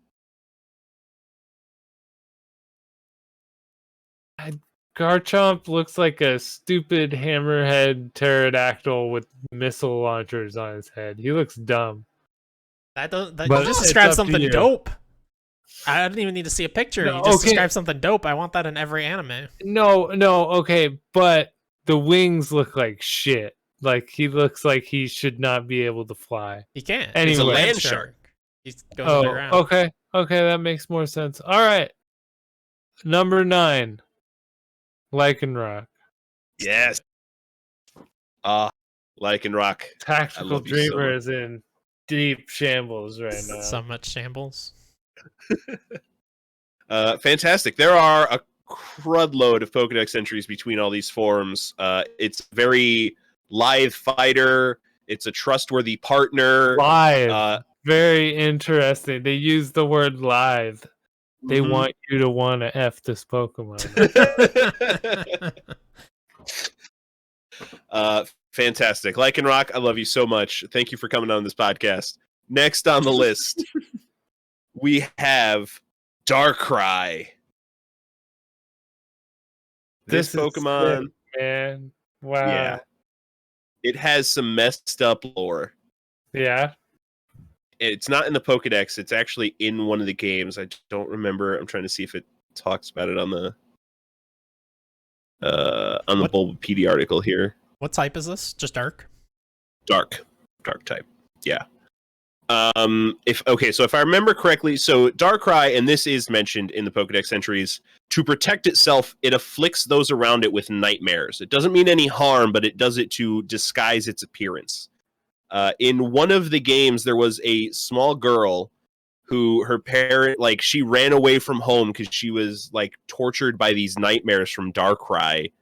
Garchomp looks like a stupid hammerhead pterodactyl with missile launchers on his head. He looks dumb. That just describes something dope. I didn't even need to see a picture. No, you just described something dope. I want that in every anime. No, okay, but the wings look like shit. Like, he looks like he should not be able to fly. He can't. Anyway. He's a land shark. He goes underground. Okay, that makes more sense. All right. Number 9. Lycanroc. Yes. Lycanroc. Tactical Dreamer is in deep shambles right now. So much shambles. Fantastic. There are a crud load of Pokedex entries between all these forms. It's very live fighter. It's a trustworthy partner. Live. Very interesting. They use the word live. They want you to want to F this Pokemon. Fantastic. Lycanroc, I love you so much. Thank you for coming on this podcast. Next on the list, we have Darkrai. This Pokemon, sick, man. Wow. Yeah. It has some messed up lore. Yeah. It's not in the Pokedex. It's actually in one of the games. I don't remember. I'm trying to see if it talks about it on the Bulbapedia article here. What type is this? Just dark? Dark type. Yeah. If I remember correctly, so Darkrai, and this is mentioned in the Pokedex entries, to protect itself, it afflicts those around it with nightmares. It doesn't mean any harm, but it does it to disguise its appearance. In one of the games, there was a small girl who her parent, like, she ran away from home because she was, like, tortured by these nightmares from Darkrai.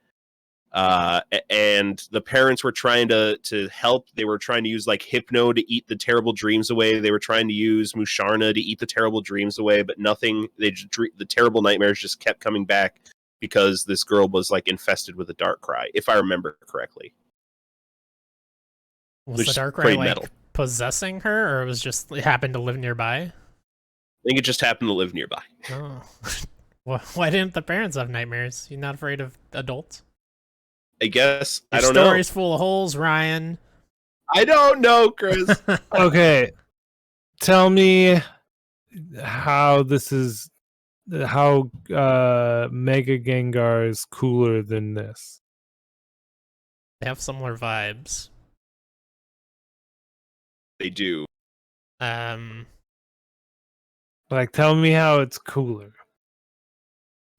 And the parents were trying to help. They were trying to use, like, Hypno to eat the terrible dreams away. They were trying to use Musharna to eat the terrible dreams away, but nothing. The terrible nightmares just kept coming back because this girl was, like, infested with a Darkrai, if I remember correctly. Was the Darkrai, like, possessing her, or it was just it happened to live nearby? I think it just happened to live nearby. Oh. Well, why didn't the parents have nightmares? You're not afraid of adults? I guess. Your I don't know. Your story's full of holes, Ryan. I don't know, Chris. Okay. Tell me how this is... How Mega Gengar is cooler than this. They have similar vibes. They do. Like, tell me how it's cooler.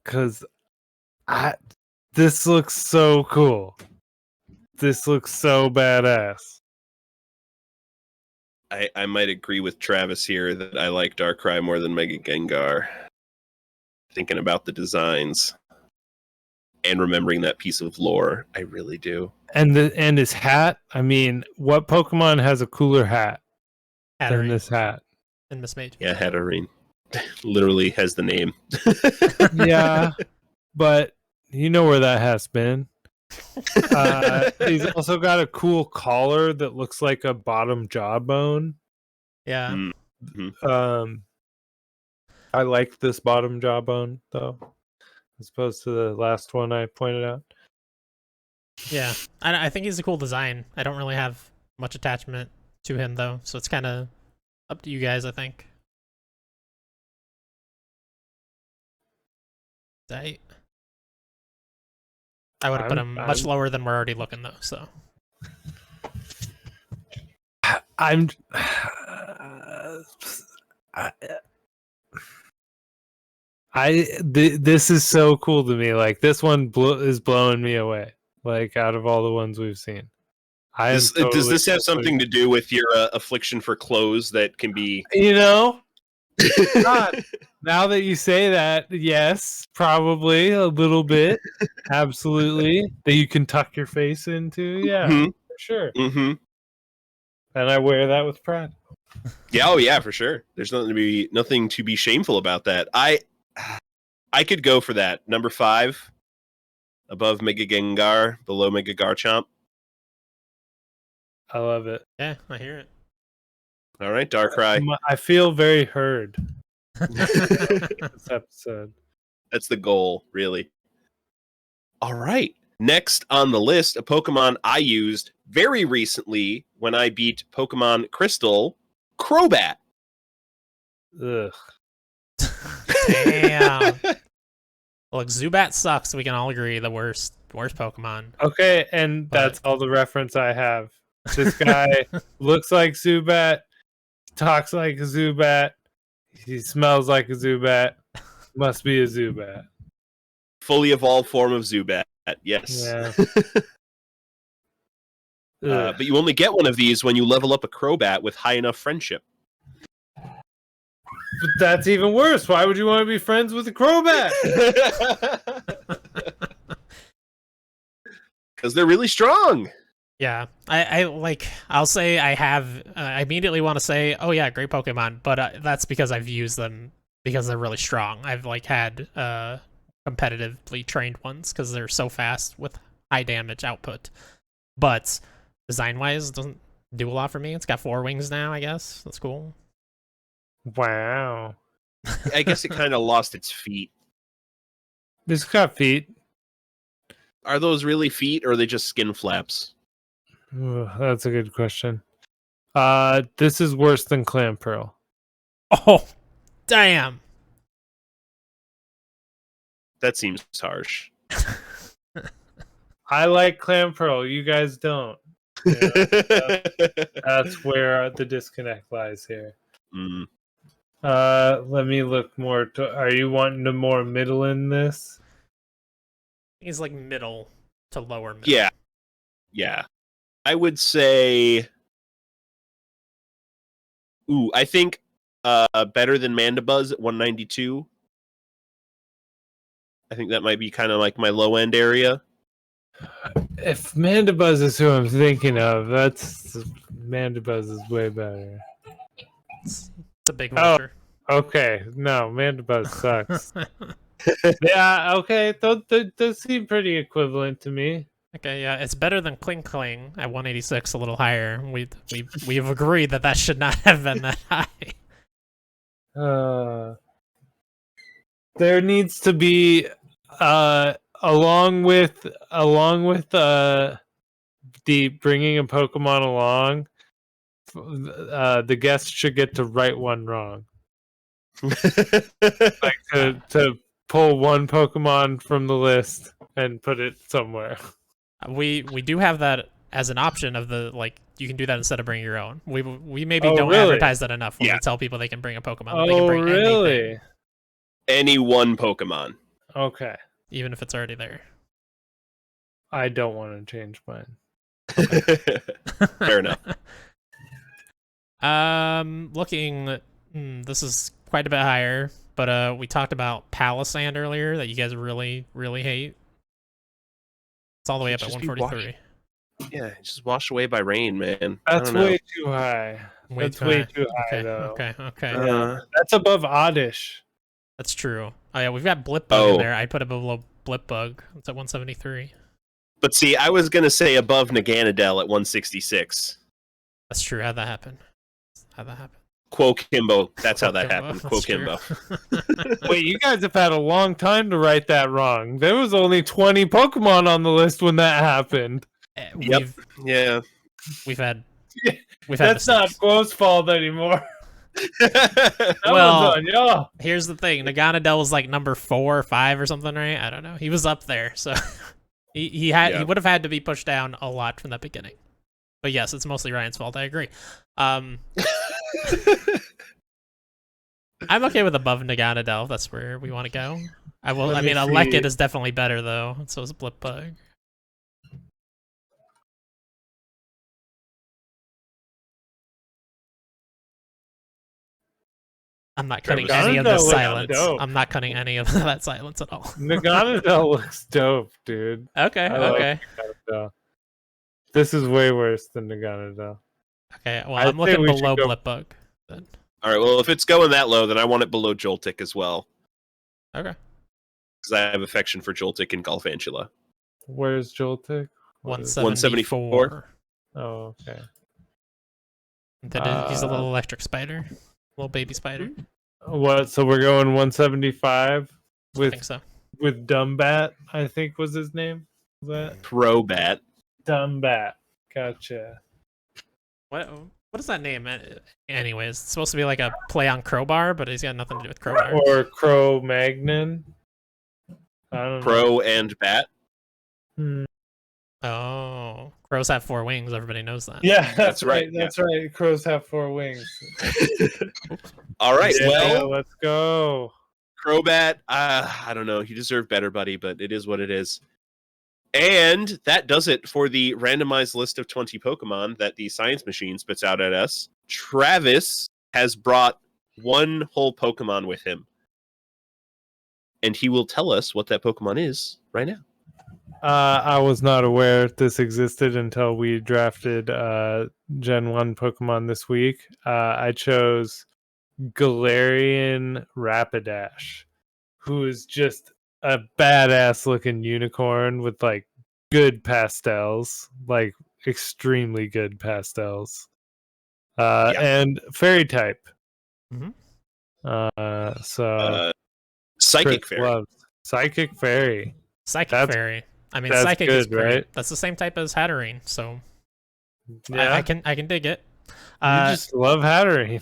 Because this looks so cool. This looks so badass. I might agree with Travis here that I like Darkrai more than Mega Gengar. Thinking about the designs and remembering that piece of lore, I really do. And his hat. I mean, what Pokemon has a cooler hat than this hat? And Miss Mage. Yeah, Hatterene. Literally has the name. Yeah, but you know where that has been. He's also got a cool collar that looks like a bottom jawbone. Yeah. Mm-hmm. I like this bottom jawbone though, as opposed to the last one I pointed out. Yeah, I think he's a cool design. I don't really have much attachment to him though, so it's kind of up to you guys, I think. I would have put him much lower than we're already looking, though. So this is so cool to me. Like this one is blowing me away. Like out of all the ones we've seen, Does this have something to do with your affliction for clothes that can be? You know, God, now that you say that, yes, probably a little bit, absolutely. That you can tuck your face into, yeah, for sure. Mm-hmm. And I wear that with pride. Yeah, oh yeah, for sure. There's nothing to be shameful about that. I could go for that. Number 5, above Mega Gengar, below Mega Garchomp. I love it. yeah, I hear it. All right, Darkrai. I feel very heard this episode. That's the goal, really. All right. Next on the list, a Pokemon I used very recently when I beat Pokemon Crystal, Crobat. Ugh. Damn. Look, Zubat sucks. We can all agree the worst Pokemon. Okay, and that's all the reference I have. This guy looks like Zubat, talks like a Zubat, he smells like a Zubat, must be a Zubat. Fully evolved form of Zubat, yes. Yeah. But you only get one of these when you level up a Crobat with high enough friendship. But that's even worse. Why would you want to be friends with a Crobat? Because they're really strong. Yeah, I'll say I have. I immediately want to say, oh yeah, great Pokemon, but that's because I've used them because they're really strong. I've had competitively trained ones because they're so fast with high damage output. But design-wise, doesn't do a lot for me. It's got 4 wings now, I guess. That's cool. Wow. I guess it kind of lost its feet. It's got feet. Are those really feet, or are they just skin flaps? Ooh, that's a good question. This is worse than Clamperl. Oh, damn. That seems harsh. I like Clamperl. You guys don't. Yeah, that's where the disconnect lies here. Mm. Let me look more. Are you wanting to more middle in this? He's like middle to lower middle. Yeah. Yeah. I would say... Ooh, I think better than Mandibuzz at 192. I think that might be kind of like my low-end area. If Mandibuzz is who I'm thinking of, Mandibuzz is way better. It's a big vulture. Oh, okay. No, Mandibuzz sucks. Yeah, okay. Those seem pretty equivalent to me. Okay, yeah, it's better than Kling Kling at 186, a little higher. We've agreed that should not have been that high. There needs to be along with the bringing a Pokemon along, the guest should get to right one wrong. Like to pull one Pokemon from the list and put it somewhere. We do have that as an option of you can do that instead of bringing your own. We maybe don't really? advertise that enough when we tell people they can bring a Pokemon. They can Oh, bring really? anything, Any one Pokemon. Okay. even if it's already there. I don't want to change mine. Fair enough. This is quite a bit higher, but we talked about Palisand earlier that you guys really, really hate. It's all the way up at 143. Yeah, it's just washed away by rain, man. That's way too high. Way too high, though. Okay. That's above Oddish. That's true. Oh yeah, we've got Blipbug in there. I put it below Blipbug. It's at 173. But see, I was gonna say above Naganadel at 166. That's true. How'd that happen? Quokimbo. That's how that happened. Quokimbo. Wait, you guys have had a long time to write that wrong. There was only 20 Pokemon on the list when that happened. Yep. Yeah. We've had That's not Quo's fault anymore. That Well, one's on y'all. here's the thing: Naganadel was like number 4 or 5 or something, right? I don't know. He was up there, so he would have had to be pushed down a lot from the beginning. But yes, it's mostly Ryan's fault. I agree. I'm okay with above Naganadel. If that's where we want to go. I mean, Alekid is definitely better though, and so is Blipbug. I'm not cutting any of the silence. I'm not cutting any of that silence at all. Naganadel looks dope, dude. Okay, okay. Like this is way worse than Naganadel. Okay, well, I'm looking below Blipbug. Then. All right, well, if it's going that low, then I want it below Joltik as well. Okay. Because I have affection for Joltik and Galvantula. Where's Joltik? 174. Oh, okay. He's a little electric spider. Little baby spider. What? So we're going 175 with I think so. With Dumbat, I think was his name. Was that Crobat? Dumbat. Gotcha. What is that name? Anyways, it's supposed to be like a play on Crowbar, but he's got nothing to do with Crowbar. Or Cro-Magnon. I don't know. Crow and Bat. Oh, crows have 4 wings. Everybody knows that. Yeah, that's right. Yeah. That's right. Crows have 4 wings. All right, Yeah, well, let's go. Crobat, I don't know. You deserve better, buddy, but it is what it is. And that does it for the randomized list of 20 Pokemon that the Science Machine spits out at us. Travis has brought one whole Pokemon with him. And he will tell us what that Pokemon is right now. I was not aware this existed until we drafted Gen 1 Pokemon this week. I chose Galarian Rapidash, who is just a badass looking unicorn with like good pastels, like extremely good pastels. And fairy type. So Psychic Chris Fairy. loves Psychic Fairy. Fairy. I mean, that's Psychic good, is pretty. right? That's the same type as Hatterene, so Yeah, I can dig it. you just love Hatterene.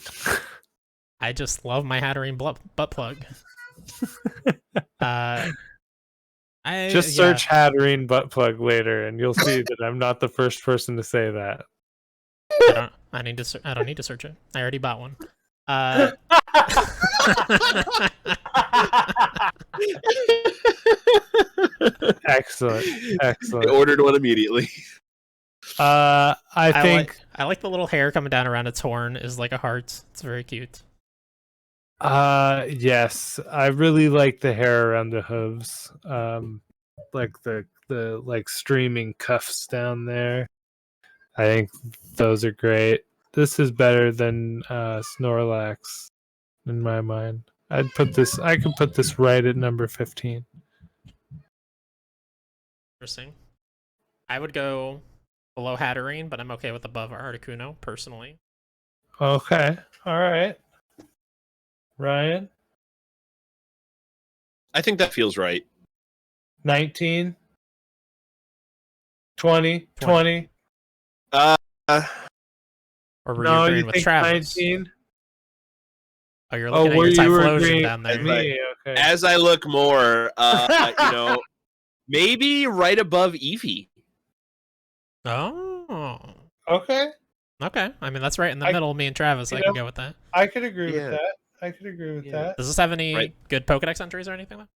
I just love my Hatterene butt plug. Search Hatterene butt plug later, and you'll see that I'm not the first person to say that. I don't need to search it. I already bought one. Excellent. I ordered one immediately. I think I like the little hair coming down around its horn is like a heart. It's very cute. yes, I really like the hair around the hooves. Like the like streaming cuffs down there. I think those are great. This is better than Snorlax in my mind. I could put this right at number 15. Interesting. I would go below Hatterene, but I'm okay with above Articuno, personally. Okay. All right. Ryan? I think that feels right. 19? 20? 20? Or were you agreeing with Travis? 19? Oh, you're looking at your Typhlosion down there. Me. Okay. As I look more, maybe right above Eevee. Oh. Okay. Okay. I mean, that's right in the middle. Me and Travis, I can go with that. I could agree with that. Does this have any good Pokedex entries or anything?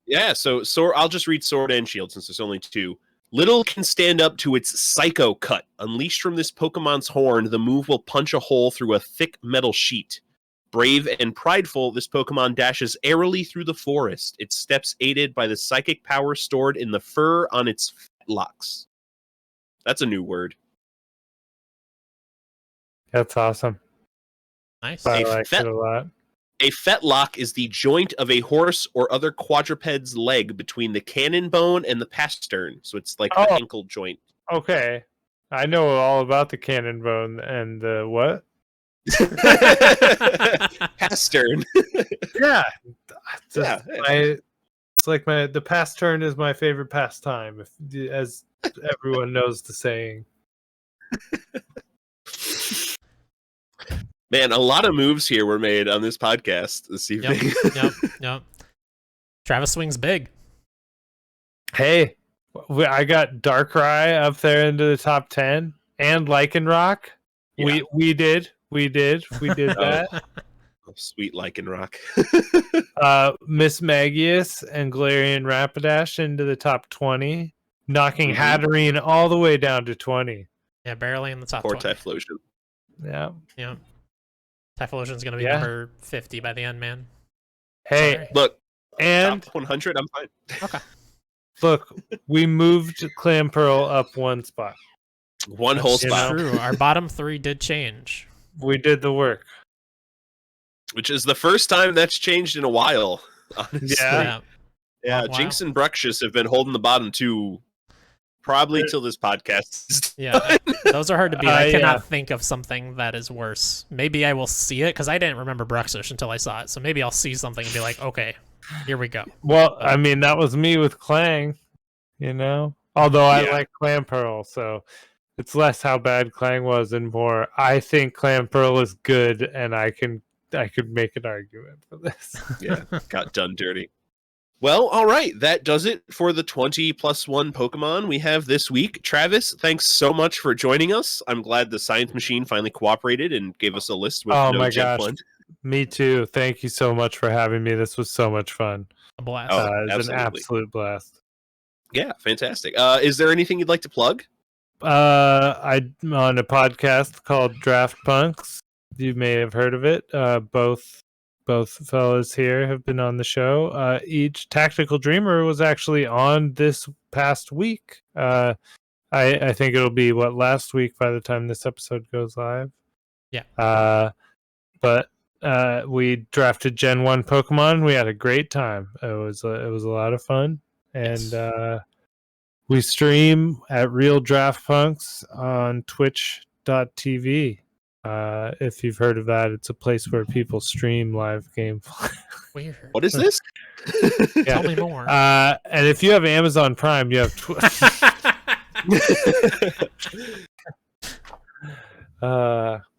Yeah, so I'll just read Sword and Shield since there's only 2. Little can stand up to its Psycho Cut. Unleashed from this Pokemon's horn, the move will punch a hole through a thick metal sheet. Brave and prideful, this Pokemon dashes airily through the forest, its steps aided by the psychic power stored in the fur on its fetlocks. That's a new word. That's awesome. Nice. I like it a lot. A fetlock is the joint of a horse or other quadruped's leg between the cannon bone and the pastern. So it's like the ankle joint. Okay. I know all about the cannon bone and the what? Pastern. Yeah. It's like the pastern is my favorite pastime, as everyone knows the saying. Man, a lot of moves here were made on this podcast this evening. Yep. Travis swings big. Hey, I got Darkrai up there into the top 10 and Lycanroc. Yeah. We did that. Oh, sweet Lycanroc. Miss Magius and Galarian Rapidash into the top 20, knocking Hatterene all the way down to 20. Yeah, barely in the top Poor 20. Typhlosion. Yeah. Typhlosion's going to be number 50 by the end, man. Hey, Sorry. Look, and top 100, I'm fine. Okay. look, we moved Clamperl up one spot. One whole spot. True. Our bottom 3 did change. We did the work. Which is the first time that's changed in a while, honestly. Yeah. Yeah, Wow. Jinx and Bruxious have been holding the bottom 2 probably till this podcast is Yeah, those are hard to beat. I cannot yeah. think of something that is worse. Maybe I will see it, because I didn't remember Bruxish until I saw it. So maybe I'll see something and be like, okay, here we go. Well, I mean, that was me with Clang, Although I Yeah. like Clamperl, so it's less how bad Clang was and more I think Clamperl is good, and I could make an argument for this. Yeah, got done dirty. Well, all right. That does it for the 20+1 Pokemon we have this week. Travis, thanks so much for joining us. I'm glad the Science Machine finally cooperated and gave us a list with Oh no my Gen gosh. Blend. Me too. Thank you so much for having me. This was so much fun. A blast. Oh, It was an absolutely. absolute blast. Yeah, fantastic. Is there anything you'd like to plug? I'm on a podcast called Draft Punks. You may have heard of it. Both fellas here have been on the show. Each Tactical Dreamer was actually on this past week. I think it'll be last week by the time this episode goes live. Yeah. But we drafted Gen 1 Pokemon. We had a great time. It was a lot of fun. And we stream at Real Draft Punks on twitch.tv. If you've heard of that, it's a place where people stream live gameplay. Weird. What is this? Tell me more. And if you have Amazon Prime, you have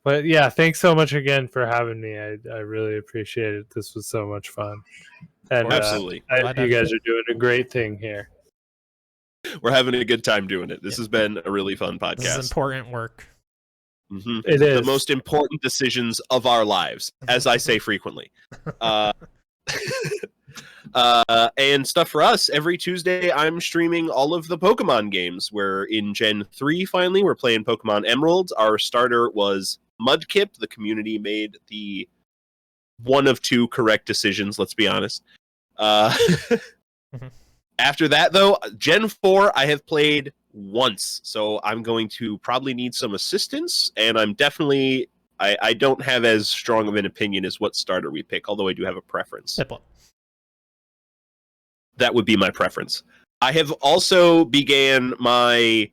but yeah, thanks so much again for having me. I really appreciate it. This was so much fun. And Absolutely. you guys are doing a great thing here. We're having a good time doing it. This has been a really fun podcast. This is important work. It is the most important decisions of our lives, as I say frequently. And stuff for us, every Tuesday I'm streaming all of the Pokemon games. We're in Gen 3 finally. We're playing Pokemon Emerald. Our starter was Mudkip. The community made the one of 2 correct decisions, let's be honest. After that, though, Gen 4 I have played once, so I'm going to probably need some assistance, and I'm definitely... I don't have as strong of an opinion as what starter we pick, although I do have a preference. Piplup. That would be my preference. I have also began my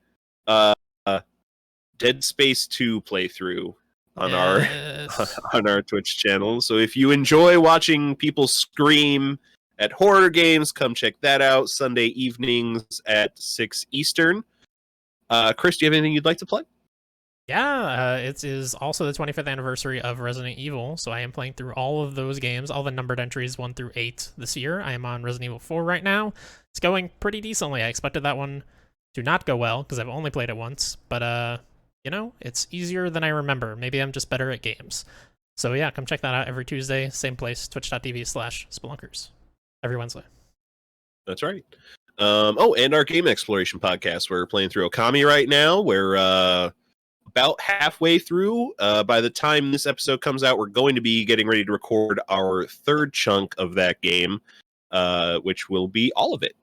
Dead Space 2 playthrough on our Twitch channel. So if you enjoy watching people scream at horror games, come check that out Sunday evenings at 6 Eastern. Chris, do you have anything you'd like to plug? Yeah, it is also the 25th anniversary of Resident Evil, so I am playing through all of those games, all the numbered entries 1 through 8 this year. I am on Resident Evil 4 right now. It's going pretty decently. I expected that one to not go well, because I've only played it once, but, it's easier than I remember. Maybe I'm just better at games. So yeah, come check that out every Tuesday, same place, twitch.tv/spelunkers, every Wednesday. That's right. And our game exploration podcast. We're playing through Okami right now. We're about halfway through. By the time this episode comes out, we're going to be getting ready to record our 3rd chunk of that game, which will be all of it.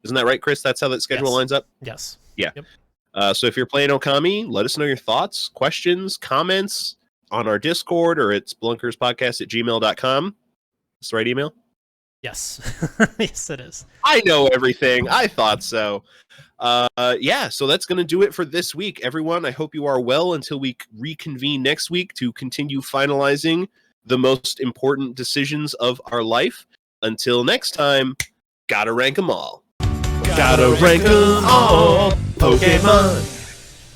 Isn't that right, Chris? That's how that schedule lines up? Yes. Yeah. Yep. So if you're playing Okami, let us know your thoughts, questions, comments on our Discord or at spelunkerspodcast@gmail.com. That's the right email? Yes. Yes, it is. I know everything. I thought so. So that's going to do it for this week, everyone. I hope you are well until we reconvene next week to continue finalizing the most important decisions of our life. Until next time, gotta rank 'em all. Gotta rank 'em all, Pokemon.